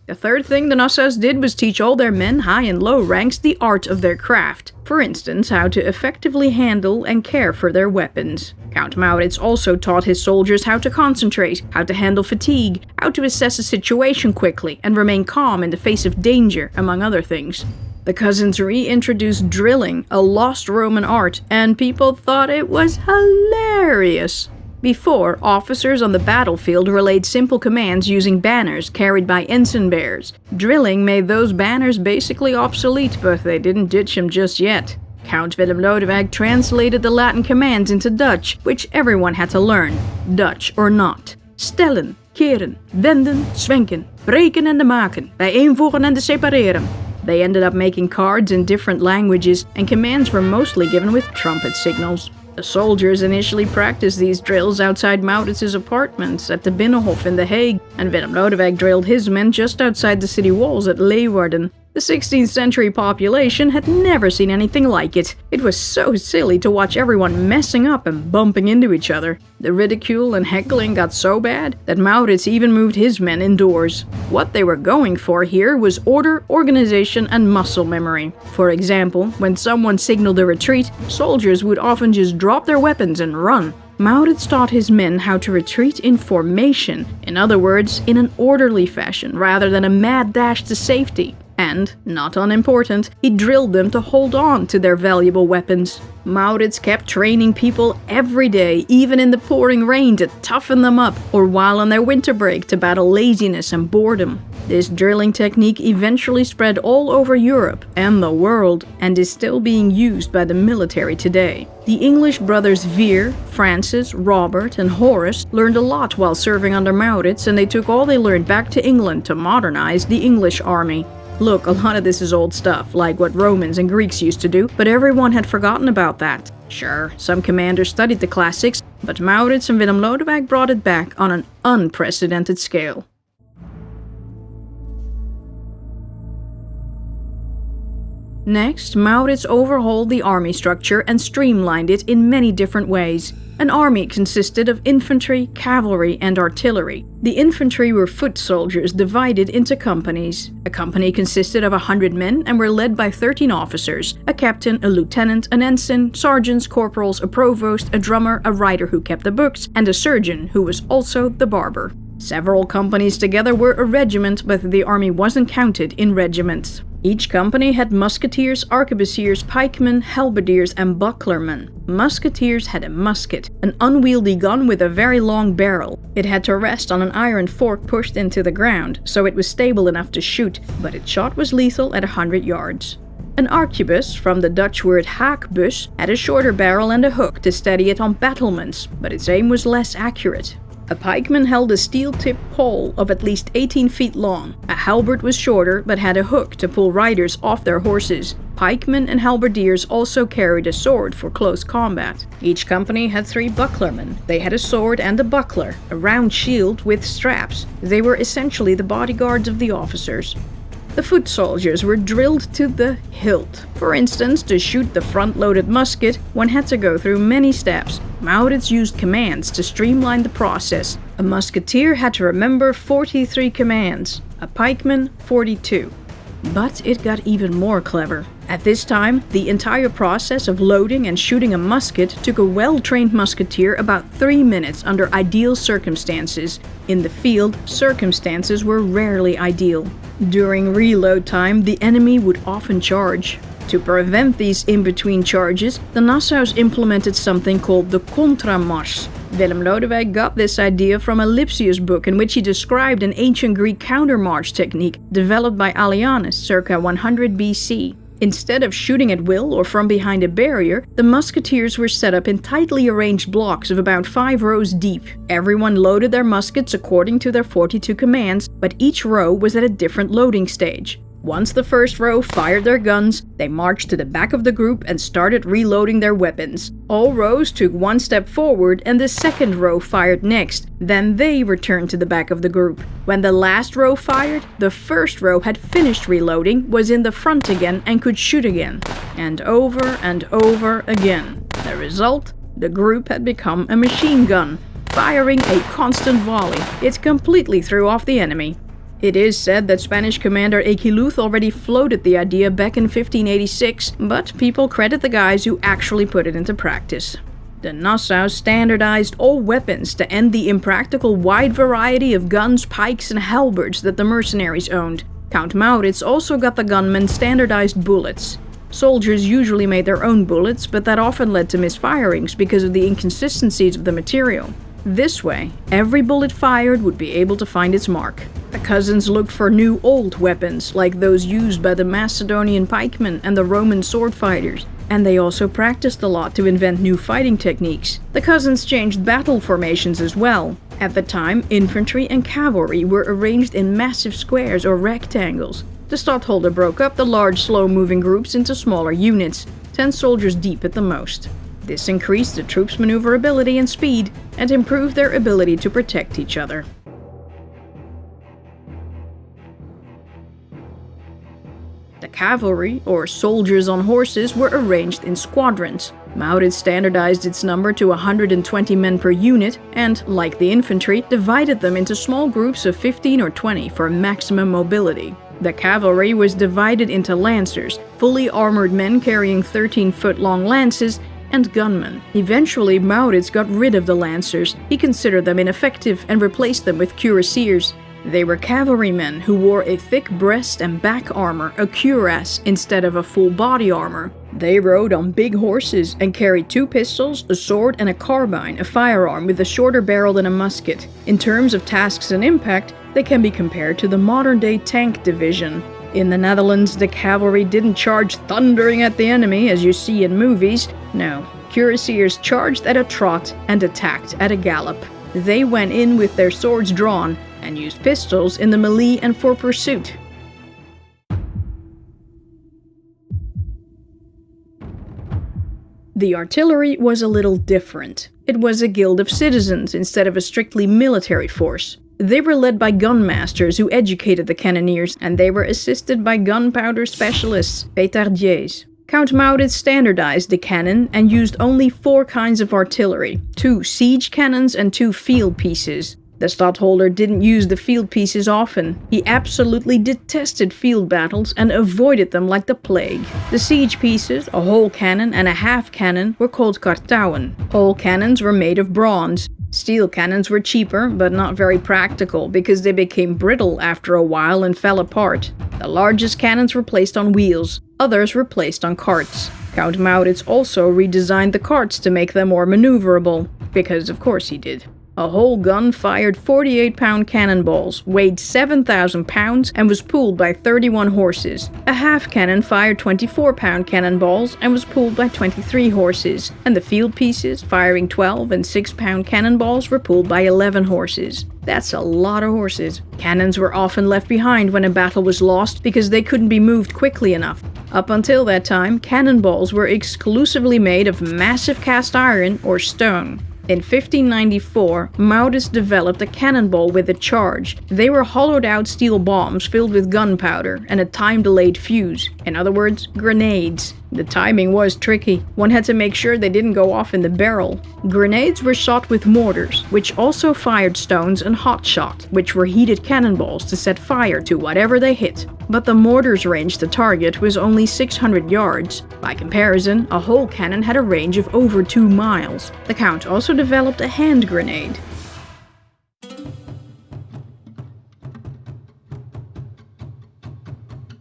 The third thing the Nassaus did was teach all their men, high and low ranks, the art of their craft. For instance, how to effectively handle and care for their weapons. Count Maurits also taught his soldiers how to concentrate, how to handle fatigue, how to assess a situation quickly and remain calm in the face of danger, among other things. The cousins reintroduced drilling, a lost Roman art, and people thought it was hilarious. Before, officers on the battlefield relayed simple commands using banners carried by ensign bearers. Drilling made those banners basically obsolete, but they didn't ditch them just yet. Count Willem Lodewijk translated the Latin commands into Dutch, which everyone had to learn, Dutch or not. Stellen, keren, wenden, zwenken, breken en de maken, bijeenvoegen en de separeren. They ended up making cards in different languages, and commands were mostly given with trumpet signals. The soldiers initially practiced these drills outside Maurits's apartments at the Binnenhof in The Hague, and Willem Lodewijk drilled his men just outside the city walls at Leeuwarden. The 16th century population had never seen anything like it. It was so silly to watch everyone messing up and bumping into each other. The ridicule and heckling got so bad that Maurits even moved his men indoors. What they were going for here was order, organization, and muscle memory. For example, when someone signaled a retreat, soldiers would often just drop their weapons and run. Maurits taught his men how to retreat in formation, in other words, in an orderly fashion rather than a mad dash to safety. And, not unimportant, he drilled them to hold on to their valuable weapons. Maurits kept training people every day, even in the pouring rain, to toughen them up, or while on their winter break to battle laziness and boredom. This drilling technique eventually spread all over Europe and the world, and is still being used by the military today. The English brothers Vere, Francis, Robert, and Horace learned a lot while serving under Maurits, and they took all they learned back to England to modernize the English army. Look, a lot of this is old stuff, like what Romans and Greeks used to do, but everyone had forgotten about that. Sure, some commanders studied the classics, but Maurits and Willem Lodewijk brought it back on an unprecedented scale. Next, Maurits overhauled the army structure and streamlined it in many different ways. An army consisted of infantry, cavalry, and artillery. The infantry were foot soldiers divided into companies. A company consisted of 100 men and were led by 13 officers: a captain, a lieutenant, an ensign, sergeants, corporals, a provost, a drummer, a writer who kept the books, and a surgeon who was also the barber. Several companies together were a regiment, but the army wasn't counted in regiments. Each company had musketeers, arquebusiers, pikemen, halberdiers, and bucklermen. Musketeers had a musket, an unwieldy gun with a very long barrel. It had to rest on an iron fork pushed into the ground, so it was stable enough to shoot, but its shot was lethal at 100 yards. An arquebus, from the Dutch word haakbus, had a shorter barrel and a hook to steady it on battlements, but its aim was less accurate. A pikeman held a steel-tipped pole of at least 18 feet long. A halberd was shorter, but had a hook to pull riders off their horses. Pikemen and halberdiers also carried a sword for close combat. Each company had 3 bucklermen. They had a sword and a buckler, a round shield with straps. They were essentially the bodyguards of the officers. The foot soldiers were drilled to the hilt. For instance, to shoot the front-loaded musket, one had to go through many steps. Maurits used commands to streamline the process. A musketeer had to remember 43 commands, a pikeman 42. But it got even more clever. At this time, the entire process of loading and shooting a musket took a well-trained musketeer about 3 minutes under ideal circumstances. In the field, circumstances were rarely ideal. During reload time, the enemy would often charge. To prevent these in-between charges, the Nassaus implemented something called the contramarsch. Willem Lodewijk got this idea from a Lipsius book in which he described an ancient Greek countermarch technique developed by Aelianus circa 100 BC. Instead of shooting at will or from behind a barrier, the musketeers were set up in tightly arranged blocks of about 5 rows deep. Everyone loaded their muskets according to their 42 commands, but each row was at a different loading stage. Once the first row fired their guns, they marched to the back of the group and started reloading their weapons. All rows took 1 step forward and the second row fired next. Then they returned to the back of the group. When the last row fired, the first row had finished reloading, was in the front again and could shoot again. And over again. The result? The group had become a machine gun, firing a constant volley. It completely threw off the enemy. It is said that Spanish commander Equiluth already floated the idea back in 1586, but people credit the guys who actually put it into practice. The Nassaus standardized all weapons to end the impractical wide variety of guns, pikes, and halberds that the mercenaries owned. Count Maurits also got the gunmen standardized bullets. Soldiers usually made their own bullets, but that often led to misfirings because of the inconsistencies of the material. This way, every bullet fired would be able to find its mark. The cousins looked for new old weapons, like those used by the Macedonian pikemen and the Roman sword fighters. And they also practiced a lot to invent new fighting techniques. The cousins changed battle formations as well. At the time, infantry and cavalry were arranged in massive squares or rectangles. The stadtholder broke up the large, slow-moving groups into smaller units, 10 soldiers deep at the most. This increased the troops' maneuverability and speed, and improved their ability to protect each other. The cavalry, or soldiers on horses, were arranged in squadrons. Maurits standardized its number to 120 men per unit and, like the infantry, divided them into small groups of 15 or 20 for maximum mobility. The cavalry was divided into lancers, fully armored men carrying 13-foot-long lances, and gunmen. Eventually, Maurits got rid of the lancers. He considered them ineffective and replaced them with cuirassiers. They were cavalrymen who wore a thick breast and back armor, a cuirass, instead of a full body armor. They rode on big horses and carried 2 pistols, a sword, and a carbine, a firearm with a shorter barrel than a musket. In terms of tasks and impact, they can be compared to the modern-day tank division. In the Netherlands, the cavalry didn't charge thundering at the enemy as you see in movies. No, cuirassiers charged at a trot and attacked at a gallop. They went in with their swords drawn and used pistols in the melee and for pursuit. The artillery was a little different. It was a guild of citizens instead of a strictly military force. They were led by gunmasters who educated the cannoneers, and they were assisted by gunpowder specialists, pétardiers. Count Maurits standardized the cannon and used only 4 kinds of artillery, 2 siege cannons and 2 field pieces. The stadtholder didn't use the field pieces often. He absolutely detested field battles and avoided them like the plague. The siege pieces, a whole cannon and a half cannon, were called kartouwen. Whole cannons were made of bronze. Steel cannons were cheaper, but not very practical because they became brittle after a while and fell apart. The largest cannons were placed on wheels, others were placed on carts. Count Maurits also redesigned the carts to make them more maneuverable, because of course he did. A whole gun fired 48-pound cannonballs, weighed 7,000 pounds, and was pulled by 31 horses. A half cannon fired 24-pound cannonballs and was pulled by 23 horses, and the field pieces, firing 12 and 6-pound cannonballs, were pulled by 11 horses. That's a lot of horses. Cannons were often left behind when a battle was lost because they couldn't be moved quickly enough. Up until that time, cannonballs were exclusively made of massive cast iron or stone. In 1594, Maurits developed a cannonball with a charge. They were hollowed-out steel bombs filled with gunpowder and a time-delayed fuse. In other words, grenades. The timing was tricky. One had to make sure they didn't go off in the barrel. Grenades were shot with mortars, which also fired stones, and hot shot, which were heated cannonballs to set fire to whatever they hit. But the mortar's range to target was only 600 yards. By comparison, a whole cannon had a range of over 2 miles. The Count also developed a hand grenade.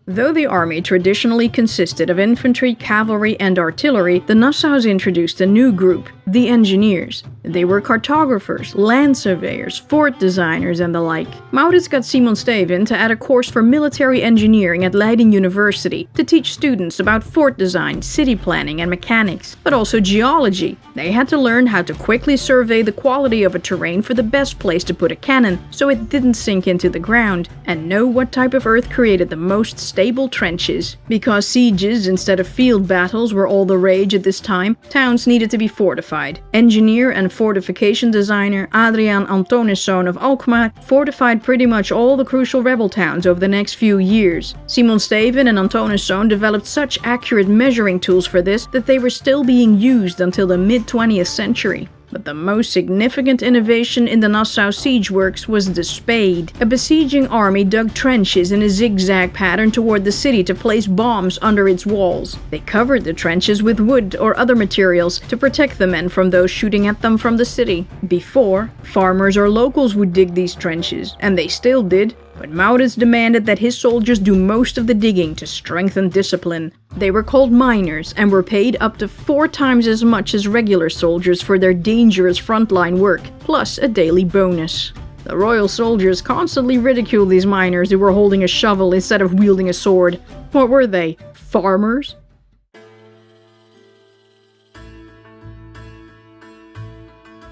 Though the army traditionally consisted of infantry, cavalry, and artillery, the Nassaus introduced a new group, the engineers. They were cartographers, land surveyors, fort designers, and the like. Maurits got Simon Stevin to add a course for military engineering at Leiden University to teach students about fort design, city planning, and mechanics, but also geology. They had to learn how to quickly survey the quality of a terrain for the best place to put a cannon so it didn't sink into the ground, and know what type of earth created the most stable trenches. Because sieges instead of field battles were all the rage at this time, towns needed to be fortified. Engineer and fortification designer Adriaan Antoniszoon of Alkmaar fortified pretty much all the crucial rebel towns over the next few years. Simon Stevin and Antoniszoon developed such accurate measuring tools for this that they were still being used until the mid-20th century. But the most significant innovation in the Nassau siege works was the spade. A besieging army dug trenches in a zigzag pattern toward the city to place bombs under its walls. They covered the trenches with wood or other materials to protect the men from those shooting at them from the city. Before, farmers or locals would dig these trenches, and they still did. But Maurits demanded that his soldiers do most of the digging to strengthen discipline. They were called miners and were paid up to 4 times as much as regular soldiers for their dangerous frontline work, plus a daily bonus. The royal soldiers constantly ridiculed these miners who were holding a shovel instead of wielding a sword. What were they? Farmers?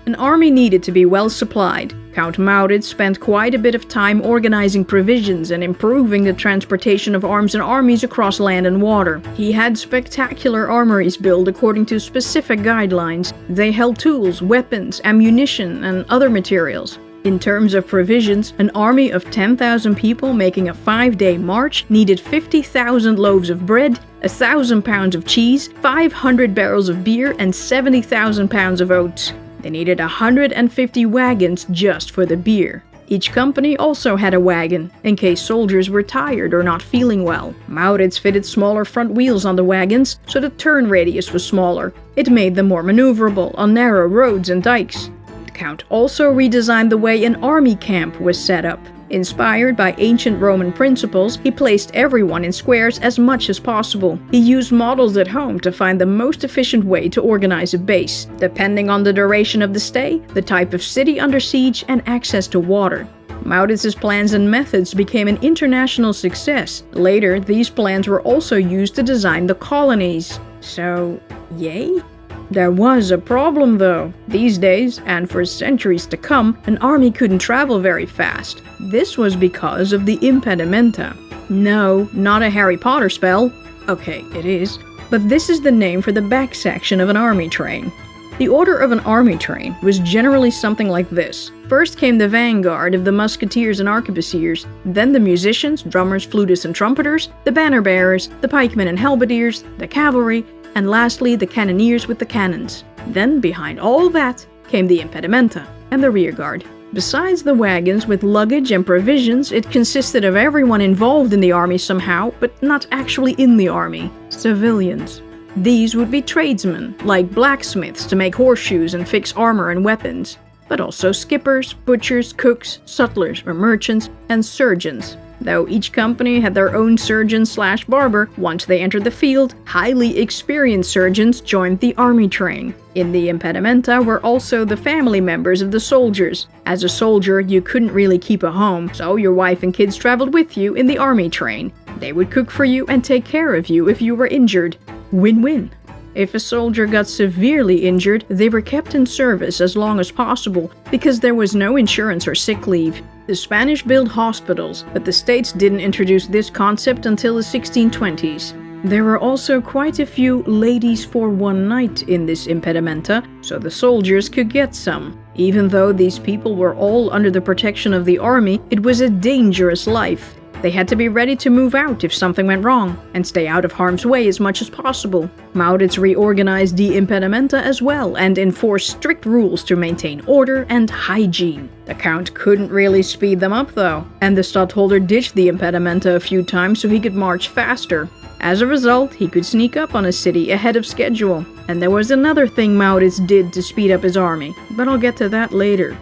An army needed to be well supplied. Count Maurits spent quite a bit of time organizing provisions and improving the transportation of arms and armies across land and water. He had spectacular armories built according to specific guidelines. They held tools, weapons, ammunition, and other materials. In terms of provisions, an army of 10,000 people making a 5-day march needed 50,000 loaves of bread, 1,000 pounds of cheese, 500 barrels of beer, and 70,000 pounds of oats. They needed 150 wagons just for the beer. Each company also had a wagon, in case soldiers were tired or not feeling well. Maurits fitted smaller front wheels on the wagons, so the turn radius was smaller. It made them more maneuverable on narrow roads and dikes. The Count also redesigned the way an army camp was set up. Inspired by ancient Roman principles, he placed everyone in squares as much as possible. He used models at home to find the most efficient way to organize a base, depending on the duration of the stay, the type of city under siege, and access to water. Maurits's plans and methods became an international success. Later, these plans were also used to design the colonies. So, yay? There was a problem though. These days, and for centuries to come, an army couldn't travel very fast. This was because of the impedimenta. No, not a Harry Potter spell. Okay, it is. But this is the name for the back section of an army train. The order of an army train was generally something like this. First came the vanguard of the musketeers and arquebusiers, then the musicians, drummers, flutists, and trumpeters, the banner bearers, the pikemen and halberdiers, the cavalry, and lastly the cannoneers with the cannons. Then, behind all that, came the impedimenta and the rearguard. Besides the wagons with luggage and provisions, it consisted of everyone involved in the army somehow, but not actually in the army. Civilians. These would be tradesmen, like blacksmiths to make horseshoes and fix armor and weapons, but also skippers, butchers, cooks, sutlers or merchants, and surgeons. Though each company had their own surgeon/barber, once they entered the field, highly experienced surgeons joined the army train. In the impedimenta were also the family members of the soldiers. As a soldier, you couldn't really keep a home, so your wife and kids traveled with you in the army train. They would cook for you and take care of you if you were injured. Win-win. If a soldier got severely injured, they were kept in service as long as possible because there was no insurance or sick leave. The Spanish built hospitals, but the States didn't introduce this concept until the 1620s. There were also quite a few ladies for one night in this impedimenta, so the soldiers could get some. Even though these people were all under the protection of the army, it was a dangerous life. They had to be ready to move out if something went wrong, and stay out of harm's way as much as possible. Maurits reorganized the impedimenta as well, and enforced strict rules to maintain order and hygiene. The Count couldn't really speed them up though, and the stadtholder ditched the impedimenta a few times so he could march faster. As a result, he could sneak up on a city ahead of schedule. And there was another thing Maurits did to speed up his army, but I'll get to that later.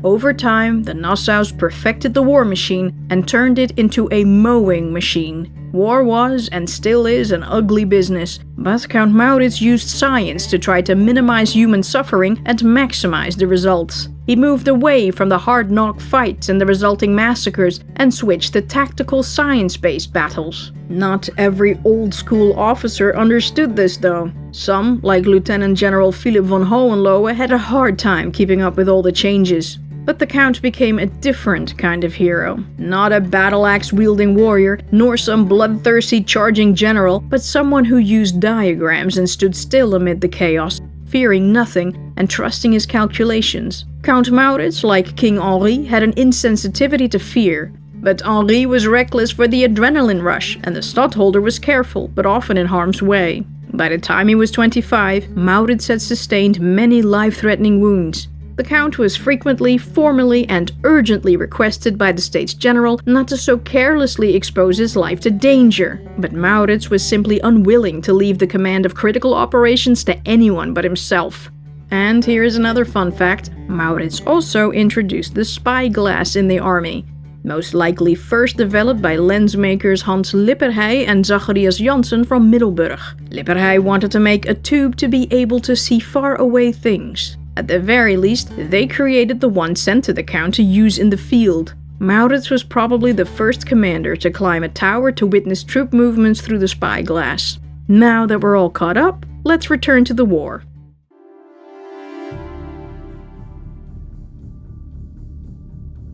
Over time, the Nassaus perfected the war machine and turned it into a mowing machine. War was and still is an ugly business, but Count Maurits used science to try to minimize human suffering and maximize the results. He moved away from the hard-knock fights and the resulting massacres and switched to tactical science-based battles. Not every old-school officer understood this though. Some, like Lieutenant General Philip von Hohenlohe, had a hard time keeping up with all the changes. But the Count became a different kind of hero. Not a battle-axe-wielding warrior, nor some bloodthirsty charging general, but someone who used diagrams and stood still amid the chaos, fearing nothing and trusting his calculations. Count Maurits, like King Henri, had an insensitivity to fear. But Henri was reckless for the adrenaline rush, and the stadtholder was careful, but often in harm's way. By the time he was 25, Maurits had sustained many life-threatening wounds. The Count was frequently, formally, and urgently requested by the States General not to so carelessly expose his life to danger, but Maurits was simply unwilling to leave the command of critical operations to anyone but himself. And here is another fun fact: Maurits also introduced the spyglass in the army, most likely first developed by lensmakers Hans Lipperhey and Zacharias Janssen from Middelburg. Lipperhey wanted to make a tube to be able to see far away things. At the very least, they created the one sent to the Count to use in the field. Maurits was probably the first commander to climb a tower to witness troop movements through the spyglass. Now that we're all caught up, let's return to the war.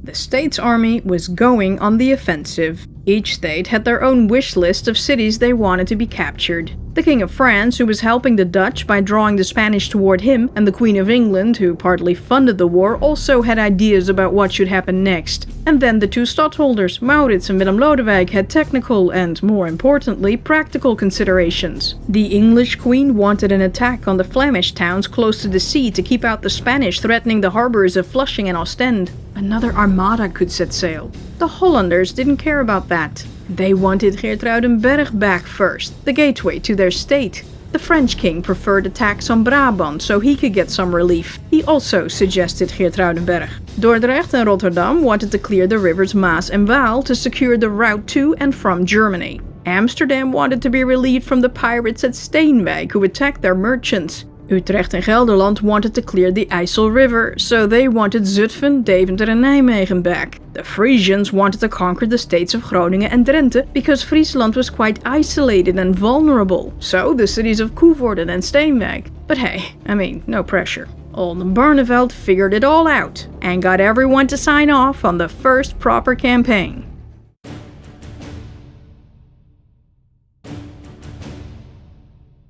The state's army was going on the offensive. Each state had their own wish list of cities they wanted to be captured. The King of France, who was helping the Dutch by drawing the Spanish toward him, and the Queen of England, who partly funded the war, also had ideas about what should happen next. And then the two stadholders, Maurits and Willem Lodewijk, had technical and, more importantly, practical considerations. The English Queen wanted an attack on the Flemish towns close to the sea to keep out the Spanish threatening the harbors of Flushing and Ostend. Another armada could set sail. The Hollanders didn't care about that. They wanted Geertruidenberg back first, the gateway to their state. The French king preferred attacks on Brabant so he could get some relief. He also suggested Geertruidenberg. Dordrecht and Rotterdam wanted to clear the rivers Maas and Waal to secure the route to and from Germany. Amsterdam wanted to be relieved from the pirates at Steenwijk who attacked their merchants. Utrecht and Gelderland wanted to clear the IJssel River, so they wanted Zutphen, Deventer and Nijmegen back. The Frisians wanted to conquer the states of Groningen and Drenthe because Friesland was quite isolated and vulnerable, so the cities of Coevorden and Steenwijk. But hey, no pressure. Oldenbarneveld figured it all out and got everyone to sign off on the first proper campaign.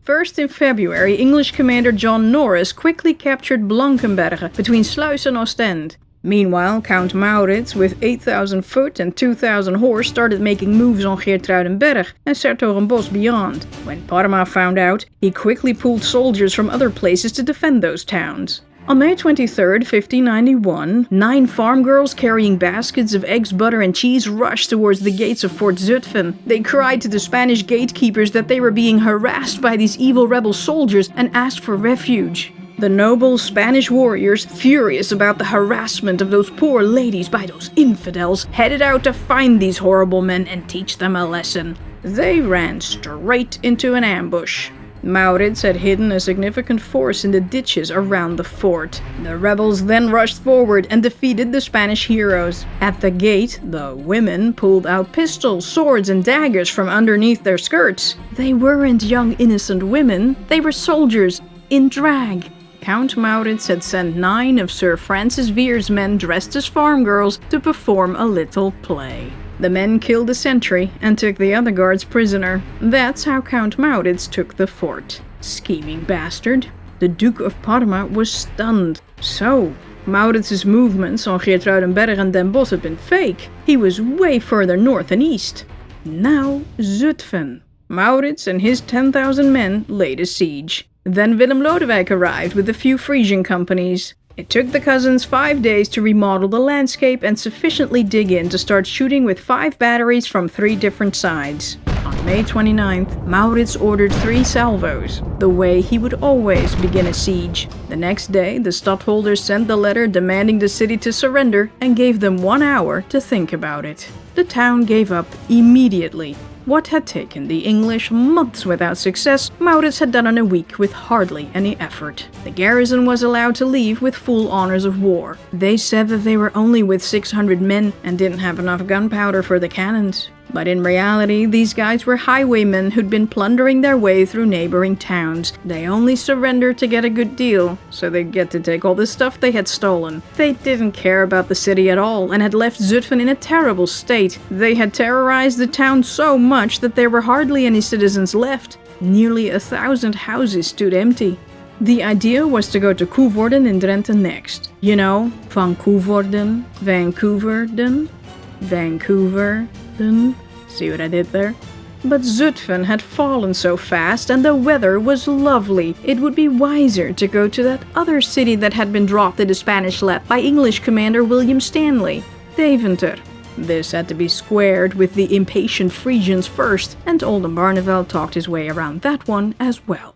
First in February, English commander John Norris quickly captured Blankenberge between Sluis and Ostend. Meanwhile, Count Maurits, with 8,000 foot and 2,000 horse, started making moves on Geertruidenberg and 's-Hertogenbosch beyond. When Parma found out, he quickly pulled soldiers from other places to defend those towns. On May 23, 1591, 9 farm girls carrying baskets of eggs, butter and cheese rushed towards the gates of Fort Zutphen. They cried to the Spanish gatekeepers that they were being harassed by these evil rebel soldiers and asked for refuge. The noble Spanish warriors, furious about the harassment of those poor ladies by those infidels, headed out to find these horrible men and teach them a lesson. They ran straight into an ambush. Maurits had hidden a significant force in the ditches around the fort. The rebels then rushed forward and defeated the Spanish heroes. At the gate, the women pulled out pistols, swords, and daggers from underneath their skirts. They weren't young innocent women, they were soldiers, in drag. Count Maurits had sent 9 of Sir Francis Vere's men dressed as farm girls to perform a little play. The men killed the sentry and took the other guards prisoner. That's how Count Maurits took the fort. Scheming bastard. The Duke of Parma was stunned. So, Maurits' movements on Geertruidenberg and Den Bosch had been fake. He was way further north and east. Now, Zutphen. Maurits and his 10,000 men laid a siege. Then Willem Lodewijk arrived with a few Frisian companies. It took the cousins 5 days to remodel the landscape and sufficiently dig in to start shooting with 5 batteries from 3 different sides. On May 29th, Maurits ordered 3 salvos, the way he would always begin a siege. The next day, the stadholders sent the letter demanding the city to surrender and gave them 1 hour to think about it. The town gave up immediately. What had taken the English months without success, Maurits had done in a week with hardly any effort. The garrison was allowed to leave with full honors of war. They said that they were only with 600 men and didn't have enough gunpowder for the cannons. But in reality, these guys were highwaymen who'd been plundering their way through neighboring towns. They only surrendered to get a good deal, so they'd get to take all the stuff they had stolen. They didn't care about the city at all and had left Zutphen in a terrible state. They had terrorized the town so much that there were hardly any citizens left. Nearly 1,000 houses stood empty. The idea was to go to Coevorden in Drenthe next. You know, van Coevorden, Vancouverden, see what I did there? But Zutphen had fallen so fast and the weather was lovely. It would be wiser to go to that other city that had been dropped in the Spanish lap by English commander William Stanley, Deventer. This had to be squared with the impatient Frisians first, and Oldenbarneveld talked his way around that one as well.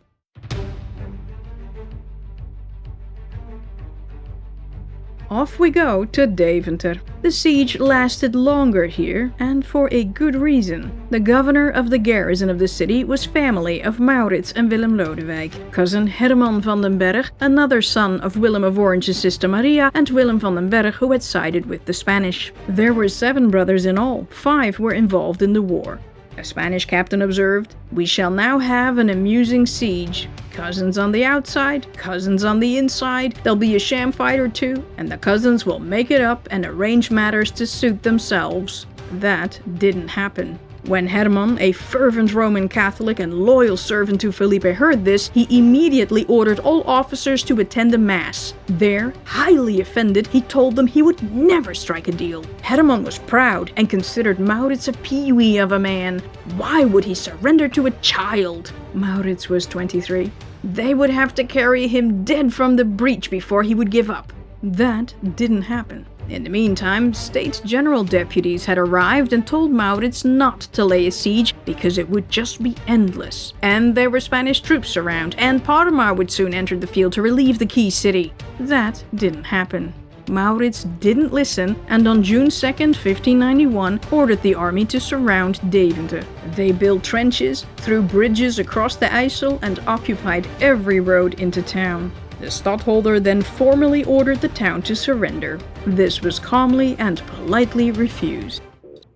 Off we go to Deventer. The siege lasted longer here, and for a good reason. The governor of the garrison of the city was family of Maurits and Willem Lodewijk, cousin Herman van den Berg, another son of Willem of Orange's sister Maria, and Willem van den Berg, who had sided with the Spanish. There were 7 brothers in all. 5 were involved in the war. A Spanish captain observed, "We shall now have an amusing siege. Cousins on the outside, cousins on the inside, there'll be a sham fight or two, and the cousins will make it up and arrange matters to suit themselves." That didn't happen. When Hermann, a fervent Roman Catholic and loyal servant to Felipe, heard this, he immediately ordered all officers to attend a mass. There, highly offended, he told them he would never strike a deal. Hermann was proud and considered Maurits a peewee of a man. Why would he surrender to a child? Maurits was 23. They would have to carry him dead from the breach before he would give up. That didn't happen. In the meantime, States General deputies had arrived and told Maurits not to lay a siege because it would just be endless. And there were Spanish troops around, and Parma would soon enter the field to relieve the key city. That didn't happen. Maurits didn't listen, and on June 2nd, 1591, ordered the army to surround Deventer. They built trenches, threw bridges across the IJssel, and occupied every road into town. The stadtholder then formally ordered the town to surrender. This was calmly and politely refused.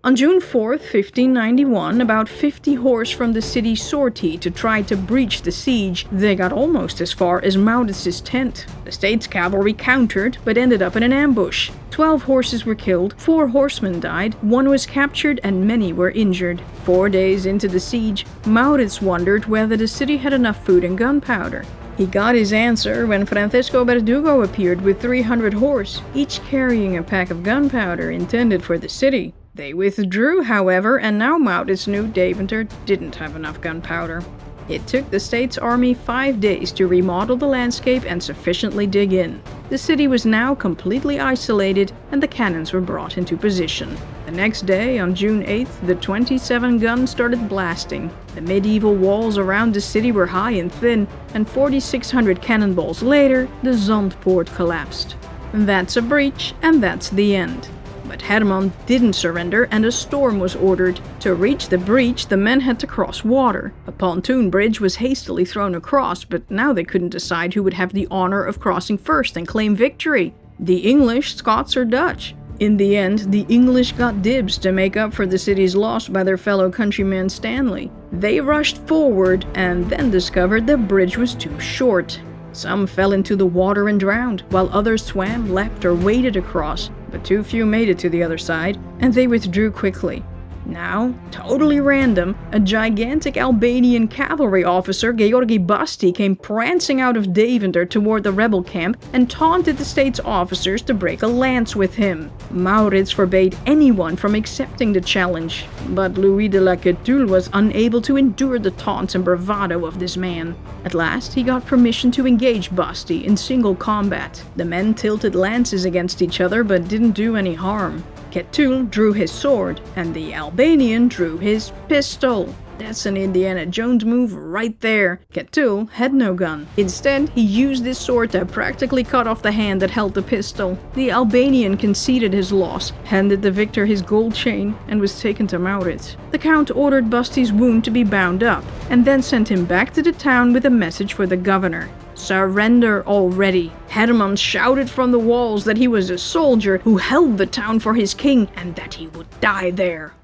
On June 4th, 1591, about 50 horse from the city sortied to try to breach the siege. They got almost as far as Maurits's tent. The state's cavalry countered, but ended up in an ambush. 12 horses were killed, 4 horsemen died, 1 was captured, and many were injured. 4 days into the siege, Maurits wondered whether the city had enough food and gunpowder. He got his answer when Francisco Verdugo appeared with 300 horse, each carrying a pack of gunpowder intended for the city. They withdrew, however, and now Maurits knew Deventer didn't have enough gunpowder. It took the state's army 5 days to remodel the landscape and sufficiently dig in. The city was now completely isolated, and the cannons were brought into position. The next day, on June 8th, the 27 guns started blasting. The medieval walls around the city were high and thin, and 4,600 cannonballs later, the Zandpoort collapsed. That's a breach, and that's the end. But Hermann didn't surrender, and a storm was ordered. To reach the breach, the men had to cross water. A pontoon bridge was hastily thrown across, but now they couldn't decide who would have the honor of crossing first and claim victory. The English, Scots, or Dutch? In the end, the English got dibs to make up for the city's loss by their fellow countryman Stanley. They rushed forward and then discovered the bridge was too short. Some fell into the water and drowned, while others swam, leapt, or waded across, but too few made it to the other side, and they withdrew quickly. Now, totally random, a gigantic Albanian cavalry officer, Georgi Basti, came prancing out of Deventer toward the rebel camp and taunted the state's officers to break a lance with him. Maurits forbade anyone from accepting the challenge, but Louis de la Quetulle was unable to endure the taunts and bravado of this man. At last, he got permission to engage Basti in single combat. The men tilted lances against each other but didn't do any harm. Quetulle drew his sword, and the Albanian drew his pistol. That's an Indiana Jones move right there. Quetulle had no gun. Instead, he used his sword to practically cut off the hand that held the pistol. The Albanian conceded his loss, handed the victor his gold chain, and was taken to Maurits. The Count ordered Basti's wound to be bound up, and then sent him back to the town with a message for the governor. Surrender already. Hermann shouted from the walls that he was a soldier who held the town for his king and that he would die there.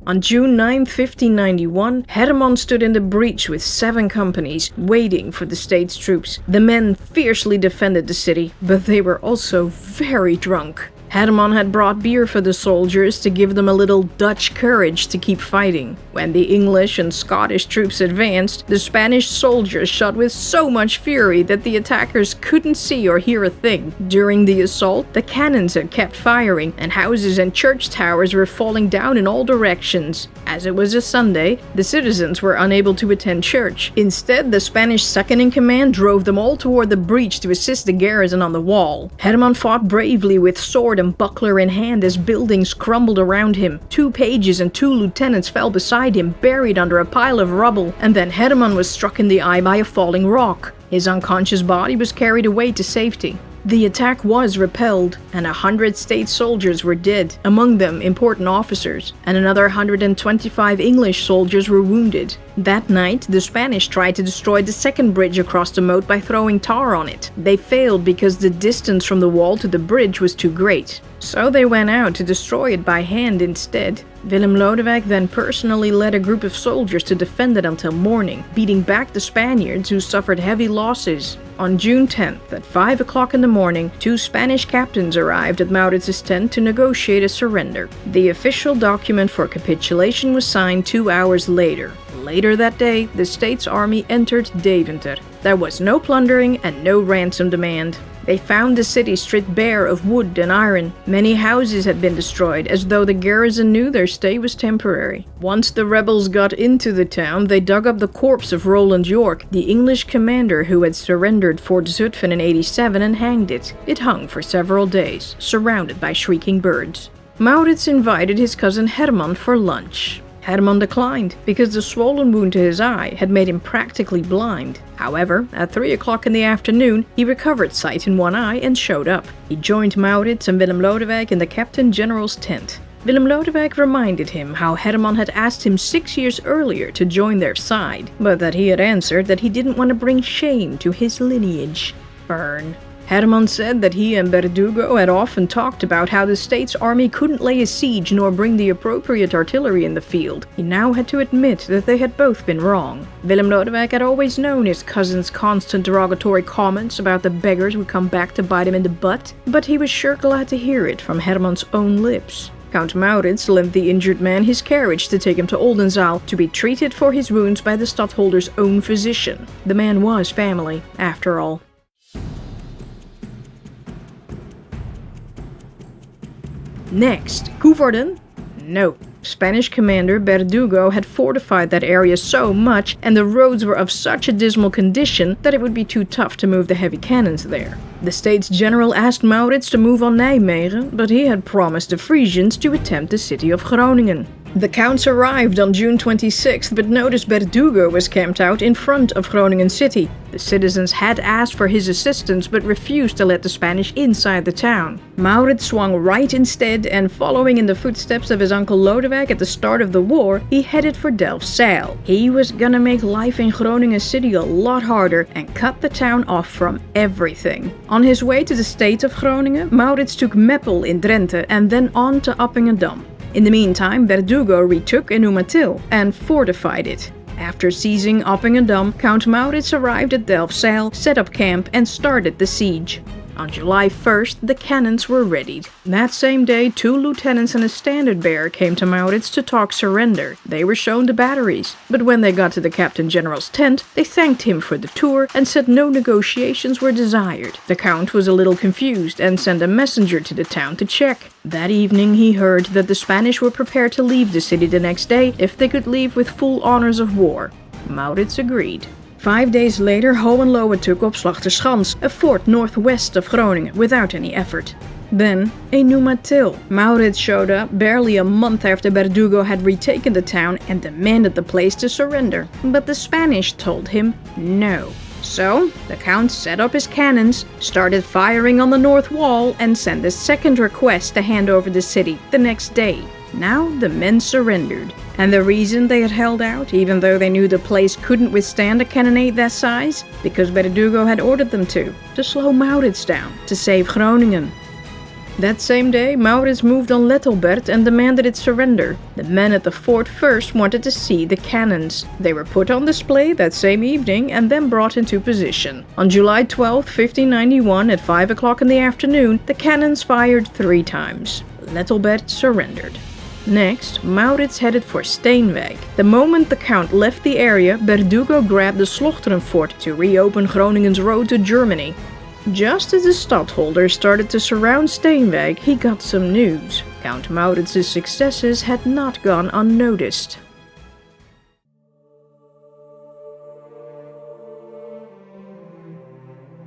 On June 9, 1591, Hermann stood in the breach with 7 companies, waiting for the state's troops. The men fiercely defended the city, but they were also very drunk. Hermann had brought beer for the soldiers to give them a little Dutch courage to keep fighting. When the English and Scottish troops advanced, the Spanish soldiers shot with so much fury that the attackers couldn't see or hear a thing. During the assault, the cannons had kept firing, and houses and church towers were falling down in all directions. As it was a Sunday, the citizens were unable to attend church. Instead, the Spanish second-in-command drove them all toward the breach to assist the garrison on the wall. Hermann fought bravely with sword and buckler in hand as buildings crumbled around him. 2 pages and 2 lieutenants fell beside him, buried under a pile of rubble, and then Hermann was struck in the eye by a falling rock. His unconscious body was carried away to safety. The attack was repelled, and 100 state soldiers were dead, among them important officers, and another 125 English soldiers were wounded. That night, the Spanish tried to destroy the second bridge across the moat by throwing tar on it. They failed because the distance from the wall to the bridge was too great. So they went out to destroy it by hand instead. Willem Lodewijk then personally led a group of soldiers to defend it until morning, beating back the Spaniards who suffered heavy losses. On June 10th, at 5 o'clock in the morning, 2 Spanish captains arrived at Mauritz's tent to negotiate a surrender. The official document for capitulation was signed 2 hours later. Later that day, the state's army entered Deventer. There was no plundering and no ransom demand. They found the city stripped bare of wood and iron. Many houses had been destroyed, as though the garrison knew their stay was temporary. Once the rebels got into the town, they dug up the corpse of Roland York, the English commander who had surrendered Fort Zutphen in '87, and hanged it. It hung for several days, surrounded by shrieking birds. Maurits invited his cousin Herman for lunch. Herman declined, because the swollen wound to his eye had made him practically blind. However, at 3 o'clock in the afternoon, he recovered sight in one eye and showed up. He joined Maurits and Willem Lodewijk in the Captain General's tent. Willem Lodewijk reminded him how Herman had asked him 6 years earlier to join their side, but that he had answered that he didn't want to bring shame to his lineage. Burn. Herman said that he and Berdugo had often talked about how the state's army couldn't lay a siege nor bring the appropriate artillery in the field. He now had to admit that they had both been wrong. Willem Lodewijk had always known his cousin's constant derogatory comments about the beggars would come back to bite him in the butt, but he was sure glad to hear it from Herman's own lips. Count Maurits lent the injured man his carriage to take him to Oldenzaal to be treated for his wounds by the stadholder's own physician. The man was family, after all. Next, Coevorden? No. Spanish commander Berdugo had fortified that area so much and the roads were of such a dismal condition that it would be too tough to move the heavy cannons there. The States General asked Maurits to move on Nijmegen, but he had promised the Frisians to attempt the city of Groningen. The counts arrived on June 26th, but noticed Berdugo was camped out in front of Groningen city. The citizens had asked for his assistance, but refused to let the Spanish inside the town. Maurits swung right instead, and following in the footsteps of his uncle Lodewijk at the start of the war, he headed for Delfzijl. He was gonna make life in Groningen city a lot harder and cut the town off from everything. On his way to the state of Groningen, Maurits took Meppel in Drenthe and then on to Appingedam. In the meantime, Berdugo retook IJmuiden and fortified it. After seizing Appingedam, Count Maurits arrived at Delfzijl, set up camp and started the siege. On July 1st, the cannons were readied. That same day, 2 lieutenants and a standard bearer came to Maurits to talk surrender. They were shown the batteries, but when they got to the Captain General's tent, they thanked him for the tour and said no negotiations were desired. The Count was a little confused and sent a messenger to the town to check. That evening, he heard that the Spanish were prepared to leave the city the next day if they could leave with full honors of war. Maurits agreed. 5 days later, Hohenlohe took Opslachterschans, a fort northwest of Groningen, without any effort. Then, IJmuiden. Maurits showed up barely a month after Berdugo had retaken the town and demanded the place to surrender. But the Spanish told him no. So, the Count set up his cannons, started firing on the north wall, and sent a second request to hand over the city the next day. Now the men surrendered. And the reason they had held out, even though they knew the place couldn't withstand a cannonade that size? Because Berdugo had ordered them to slow Maurits down, to save Groningen. That same day, Maurits moved on Lettelbert and demanded its surrender. The men at the fort first wanted to see the cannons. They were put on display that same evening and then brought into position. On July 12, 1591, at 5 o'clock in the afternoon, the cannons fired 3 times. Lettelbert surrendered. Next, Maurits headed for Steenwijk. The moment the Count left the area, Berdugo grabbed the Slochteren fort to reopen Groningen's road to Germany. Just as the stadholder started to surround Steenwijk, he got some news. Count Maurits' successes had not gone unnoticed.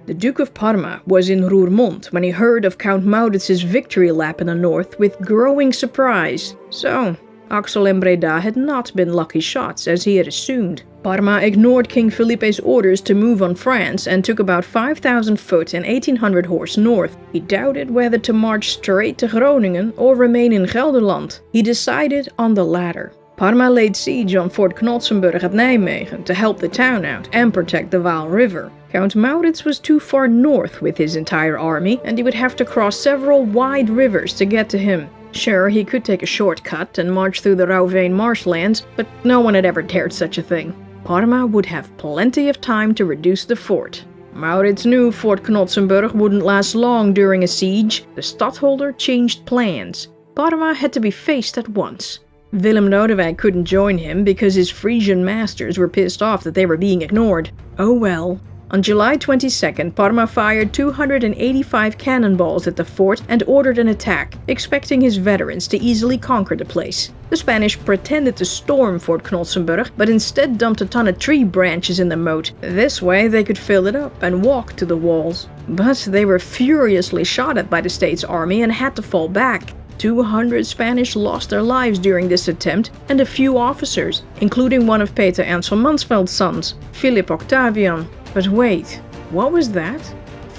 The Duke of Parma was in Roermond when he heard of Count Maurits' victory lap in the north with growing surprise. So, Axel and Breda had not been lucky shots, as he had assumed. Parma ignored King Felipe's orders to move on France and took about 5,000 foot and 1,800 horse north. He doubted whether to march straight to Groningen or remain in Gelderland. He decided on the latter. Parma laid siege on Fort Knotsenburg at Nijmegen to help the town out and protect the Waal River. Count Maurits was too far north with his entire army, and he would have to cross several wide rivers to get to him. Sure, he could take a shortcut and march through the Rauween marshlands, but no one had ever dared such a thing. Parma would have plenty of time to reduce the fort. Maurits knew Fort Knotsenburg wouldn't last long during a siege. The stadholder changed plans. Parma had to be faced at once. Willem Lodewijk couldn't join him because his Frisian masters were pissed off that they were being ignored. Oh well. On July 22nd, Parma fired 285 cannonballs at the fort and ordered an attack, expecting his veterans to easily conquer the place. The Spanish pretended to storm Fort Knotsenburg, but instead dumped a ton of tree branches in the moat. This way they could fill it up and walk to the walls. But they were furiously shot at by the state's army and had to fall back. 200 Spanish lost their lives during this attempt, and a few officers, including one of Peter Ansel Mansfeld's sons, Philip Octavian. But wait, what was that?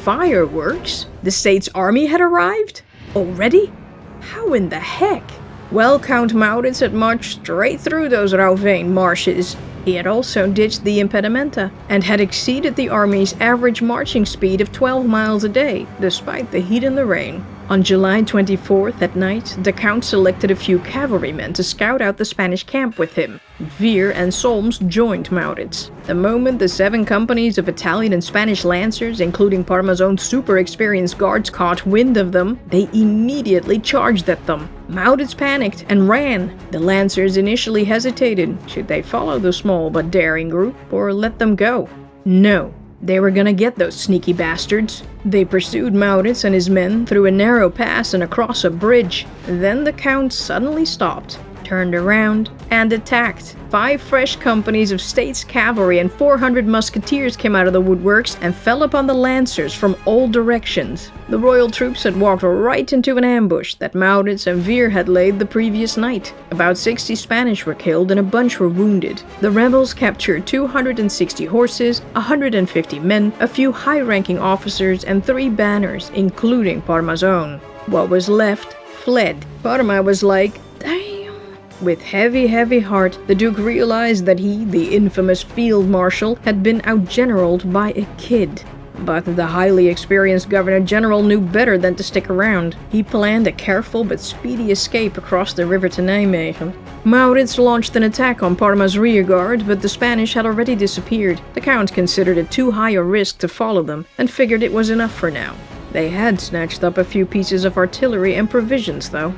Fireworks? The state's army had arrived? Already? How in the heck? Well, Count Maurits had marched straight through those Rauween marshes. He had also ditched the impedimenta and had exceeded the army's average marching speed of 12 miles a day, despite the heat and the rain. On July 24th at night, the Count selected a few cavalrymen to scout out the Spanish camp with him. Veer and Solms joined Maurits. The moment the 7 companies of Italian and Spanish lancers, including Parma's own super experienced guards, caught wind of them, they immediately charged at them. Maurits panicked and ran. The lancers initially hesitated. Should they follow the small but daring group or let them go? No. They were gonna get those sneaky bastards. They pursued Maurits and his men through a narrow pass and across a bridge. Then the Count suddenly stopped, turned around, and attacked. 5 fresh companies of States cavalry and 400 musketeers came out of the woodworks and fell upon the lancers from all directions. The royal troops had walked right into an ambush that Maurits and Veer had laid the previous night. About 60 Spanish were killed and a bunch were wounded. The rebels captured 260 horses, 150 men, a few high-ranking officers, and 3 banners, including Parma's own. What was left fled. Parma was like, damn. With heavy heart, the Duke realized that he, the infamous field marshal, had been outgeneraled by a kid. But the highly experienced Governor-General knew better than to stick around. He planned a careful but speedy escape across the river to Nijmegen. Maurits launched an attack on Parma's rearguard, but the Spanish had already disappeared. The Count considered it too high a risk to follow them, and figured it was enough for now. They had snatched up a few pieces of artillery and provisions, though.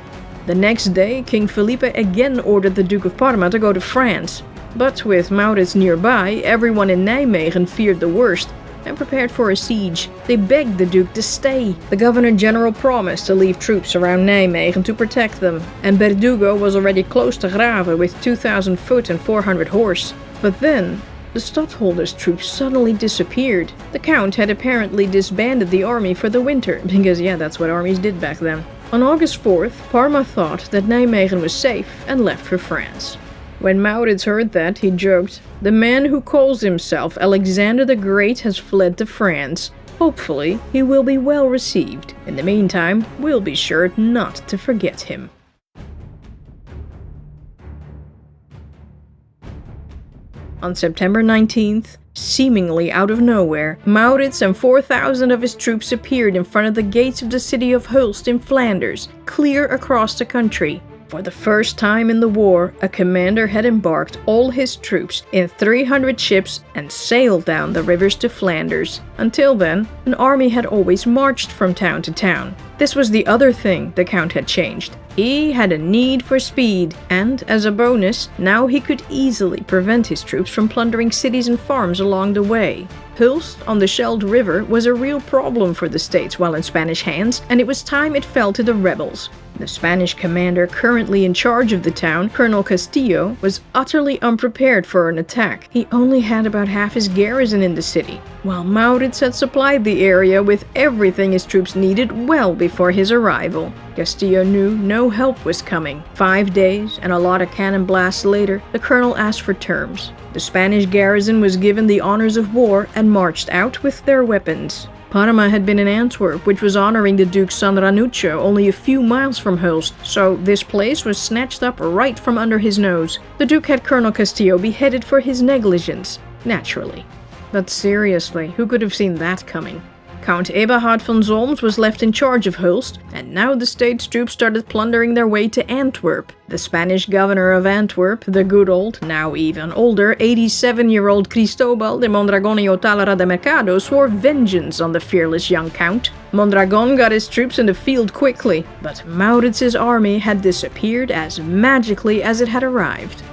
The next day, King Felipe again ordered the Duke of Parma to go to France. But with Maurits nearby, everyone in Nijmegen feared the worst and prepared for a siege. They begged the Duke to stay. The Governor-General promised to leave troops around Nijmegen to protect them, and Berdugo was already close to Grave with 2,000 foot and 400 horse. But then, the stadholder's troops suddenly disappeared. The Count had apparently disbanded the army for the winter, because that's what armies did back then. On August 4th, Parma thought that Nijmegen was safe and left for France. When Maurits heard that, he joked, "The man who calls himself Alexander the Great has fled to France. Hopefully, he will be well received. In the meantime, we'll be sure not to forget him." On September 19th, seemingly out of nowhere, Maurits and 4,000 of his troops appeared in front of the gates of the city of Hulst in Flanders, clear across the country. For the first time in the war, a commander had embarked all his troops in 300 ships and sailed down the rivers to Flanders. Until then, an army had always marched from town to town. This was the other thing the Count had changed. He had a need for speed, and as a bonus, now he could easily prevent his troops from plundering cities and farms along the way. Hulst on the Scheldt River was a real problem for the States while in Spanish hands, and it was time it fell to the rebels. The Spanish commander currently in charge of the town, Colonel Castillo, was utterly unprepared for an attack. He only had about half his garrison in the city, while Maurits had supplied the area with everything his troops needed well before his arrival. Castillo knew no help was coming. 5 days and a lot of cannon blasts later, the colonel asked for terms. The Spanish garrison was given the honors of war and marched out with their weapons. Parma had been in Antwerp, which was honoring the Duke San Ranuccio only a few miles from Hulst, so this place was snatched up right from under his nose. The Duke had Colonel Castillo beheaded for his negligence, naturally. But seriously, who could have seen that coming? Count Eberhard von Solms was left in charge of Hulst, and now the state's troops started plundering their way to Antwerp. The Spanish governor of Antwerp, the good old, now even older, 87-year-old Cristobal de Mondragon y Otalora de Mercado swore vengeance on the fearless young count. Mondragon got his troops in the field quickly, but Maurits's army had disappeared as magically as it had arrived.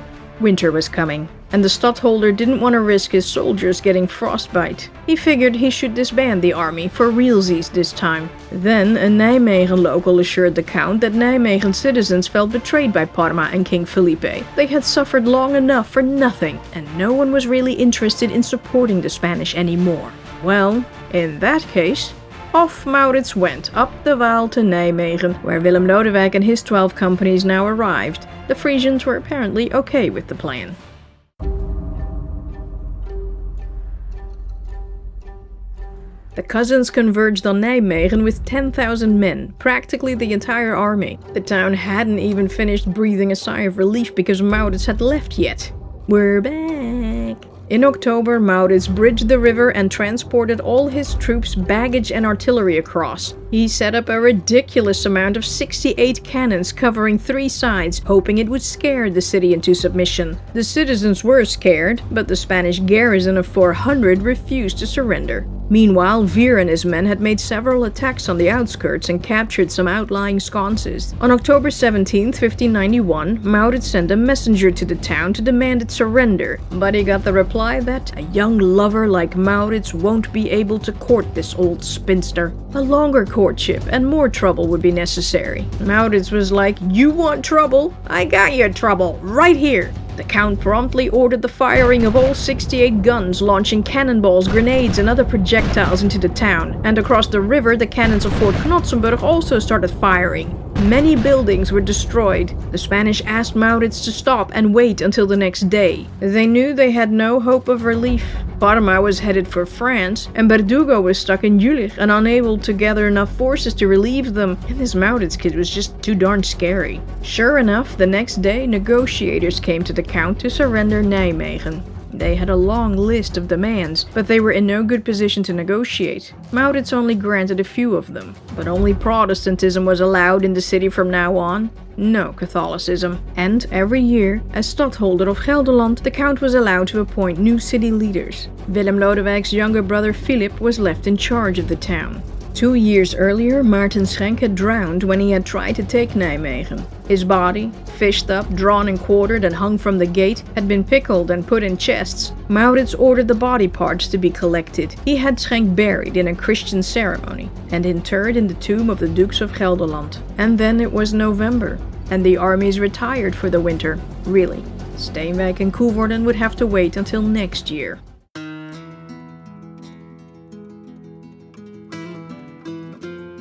Winter was coming, and the stadtholder didn't want to risk his soldiers getting frostbite. He figured he should disband the army for realsies this time. Then a Nijmegen local assured the count that Nijmegen citizens felt betrayed by Parma and King Felipe. They had suffered long enough for nothing, and no one was really interested in supporting the Spanish anymore. Well, in that case, off Maurits went up the Waal to Nijmegen, where Willem Lodewijk and his 12 companies now arrived. The Frisians were apparently okay with the plan. The cousins converged on Nijmegen with 10,000 men, practically the entire army. The town hadn't even finished breathing a sigh of relief because Maurits had left yet. We're back! In October, Maurits bridged the river and transported all his troops, baggage and artillery across. He set up a ridiculous amount of 68 cannons covering 3 sides, hoping it would scare the city into submission. The citizens were scared, but the Spanish garrison of 400 refused to surrender. Meanwhile, Vere and his men had made several attacks on the outskirts and captured some outlying sconces. On October 17, 1591, Maurits sent a messenger to the town to demand its surrender, but he got the reply that a young lover like Maurits won't be able to court this old spinster. A longer courtship and more trouble would be necessary. Maurits was like, "You want trouble? I got your trouble, right here." The Count promptly ordered the firing of all 68 guns, launching cannonballs, grenades, and other projectiles into the town. And across the river, the cannons of Fort Knotsenburg also started firing. Many buildings were destroyed. The Spanish asked Maurits to stop and wait until the next day. They knew they had no hope of relief. Parma was headed for France, and Verdugo was stuck in Jülich and unable to gather enough forces to relieve them, and this Maurits kid was just too darn scary. Sure enough, the next day, negotiators came to the Count to surrender Nijmegen. They had a long list of demands, but they were in no good position to negotiate. Maurits only granted a few of them, but only Protestantism was allowed in the city from now on. No Catholicism. And every year, as stadtholder of Gelderland, the Count was allowed to appoint new city leaders. Willem Lodewijk's younger brother Philip was left in charge of the town. 2 years earlier, Maarten Schenk had drowned when he had tried to take Nijmegen. His body, fished up, drawn and quartered and hung from the gate, had been pickled and put in chests. Maurits ordered the body parts to be collected. He had Schenk buried in a Christian ceremony and interred in the tomb of the Dukes of Gelderland. And then it was November, and the armies retired for the winter. Really, Steenwijk and Coevorden would have to wait until next year.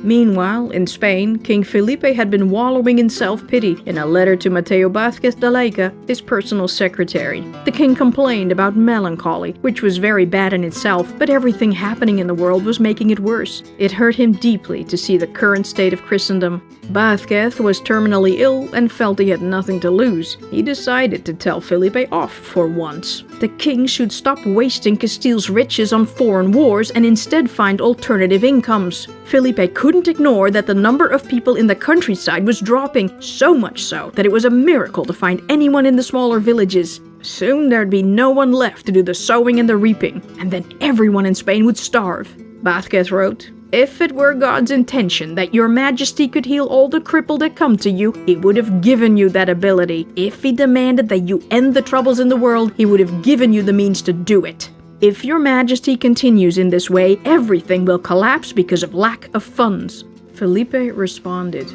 Meanwhile, in Spain, King Felipe had been wallowing in self-pity. In a letter to Mateo Vázquez de Leica, his personal secretary, the king complained about melancholy, which was very bad in itself, but everything happening in the world was making it worse. It hurt him deeply to see the current state of Christendom. Vázquez was terminally ill and felt he had nothing to lose. He decided to tell Felipe off for once. The king should stop wasting Castile's riches on foreign wars and instead find alternative incomes. Felipe couldn't ignore that the number of people in the countryside was dropping, so much so that it was a miracle to find anyone in the smaller villages. Soon there'd be no one left to do the sowing and the reaping, and then everyone in Spain would starve. Vázquez wrote, "If it were God's intention that your majesty could heal all the crippled that come to you, he would have given you that ability. If he demanded that you end the troubles in the world, he would have given you the means to do it. If your majesty continues in this way, everything will collapse because of lack of funds." Felipe responded,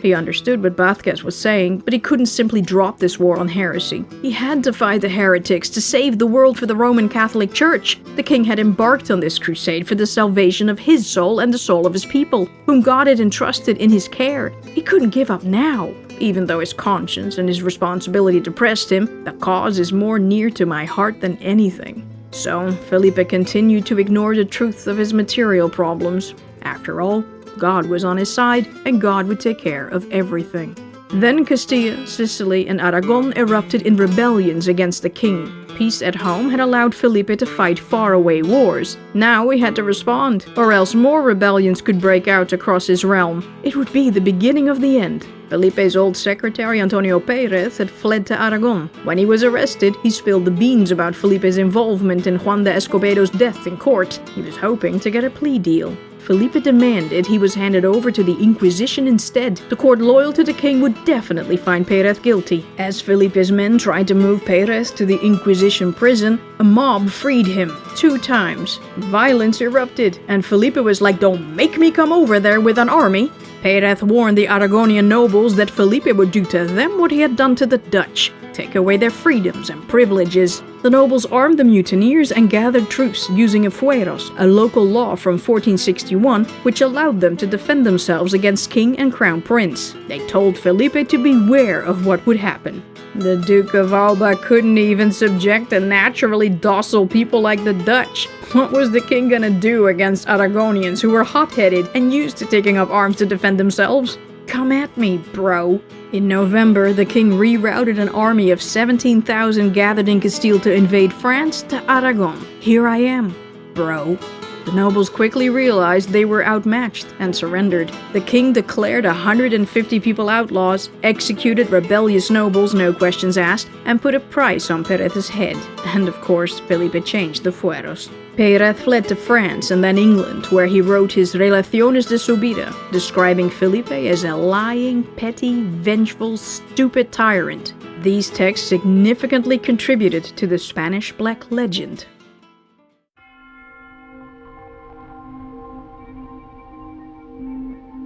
He understood what Bethges was saying, but he couldn't simply drop this war on heresy. He had to fight the heretics to save the world for the Roman Catholic Church. The king had embarked on this crusade for the salvation of his soul and the soul of his people, whom God had entrusted in his care. He couldn't give up now. Even though his conscience and his responsibility depressed him, the cause is more near to my heart than anything. So, Felipe continued to ignore the truth of his material problems. After all, God was on his side, and God would take care of everything. Then Castile, Sicily, and Aragon erupted in rebellions against the king. Peace at home had allowed Felipe to fight faraway wars. Now he had to respond, or else more rebellions could break out across his realm. It would be the beginning of the end. Felipe's old secretary Antonio Pérez had fled to Aragon. When he was arrested, he spilled the beans about Felipe's involvement in Juan de Escobedo's death in court. He was hoping to get a plea deal. Felipe demanded he was handed over to the Inquisition instead. The court loyal to the king would definitely find Pérez guilty. As Felipe's men tried to move Pérez to the Inquisition prison, a mob freed him 2 times. Violence erupted, and Felipe was like, "Don't make me come over there with an army." Pérez warned the Aragonian nobles that Felipe would do to them what he had done to the Dutch, take away their freedoms and privileges. The nobles armed the mutineers and gathered troops using a fueros, a local law from 1461, which allowed them to defend themselves against king and crown prince. They told Felipe to beware of what would happen. The Duke of Alba couldn't even subject a naturally docile people like the Dutch. What was the king gonna do against Aragonians who were hot-headed and used to taking up arms to defend themselves? Come at me, bro. In November, the king rerouted an army of 17,000 gathered in Castile to invade France to Aragon. Here I am, bro. The nobles quickly realized they were outmatched and surrendered. The king declared 150 people outlaws, executed rebellious nobles, no questions asked, and put a price on Pérez's head. And of course, Felipe changed the fueros. Pérez fled to France and then England, where he wrote his Relaciones de su vida, describing Felipe as a lying, petty, vengeful, stupid tyrant. These texts significantly contributed to the Spanish Black Legend.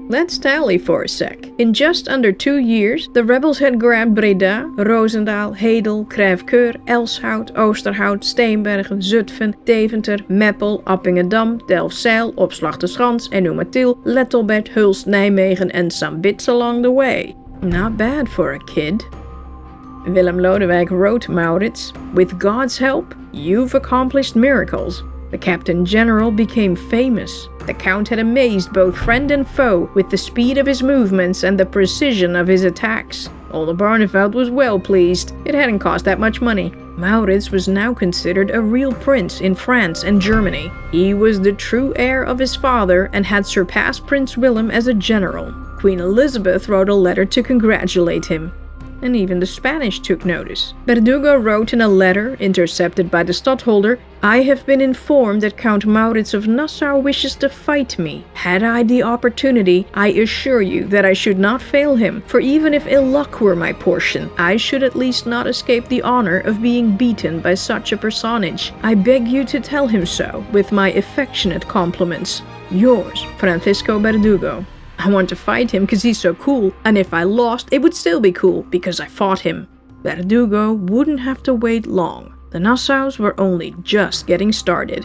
Let's tally for a sec. In just under 2 years, the rebels had grabbed Breda, Roosendaal, Hedel, Crèvecoeur, Elshout, Oosterhout, Steenbergen, Zutphen, Deventer, Meppel, Appingedam, Delfzijl, Opslag de Schans, Enumatil, Lettelbert, Hulst, Nijmegen, and some bits along the way. Not bad for a kid. Willem Lodewijk wrote Maurits, "With God's help, you've accomplished miracles." The Captain General became famous. The Count had amazed both friend and foe with the speed of his movements and the precision of his attacks. Oldenbarneveld was well pleased. It hadn't cost that much money. Maurits was now considered a real prince in France and Germany. He was the true heir of his father and had surpassed Prince Willem as a general. Queen Elizabeth wrote a letter to congratulate him. And even the Spanish took notice. Verdugo wrote in a letter, intercepted by the stadtholder, "I have been informed that Count Maurits of Nassau wishes to fight me. Had I the opportunity, I assure you that I should not fail him, for even if ill luck were my portion, I should at least not escape the honor of being beaten by such a personage. I beg you to tell him so, with my affectionate compliments. Yours, Francisco Verdugo." I want to fight him because he's so cool, and if I lost, it would still be cool because I fought him. Verdugo wouldn't have to wait long. The Nassaus were only just getting started.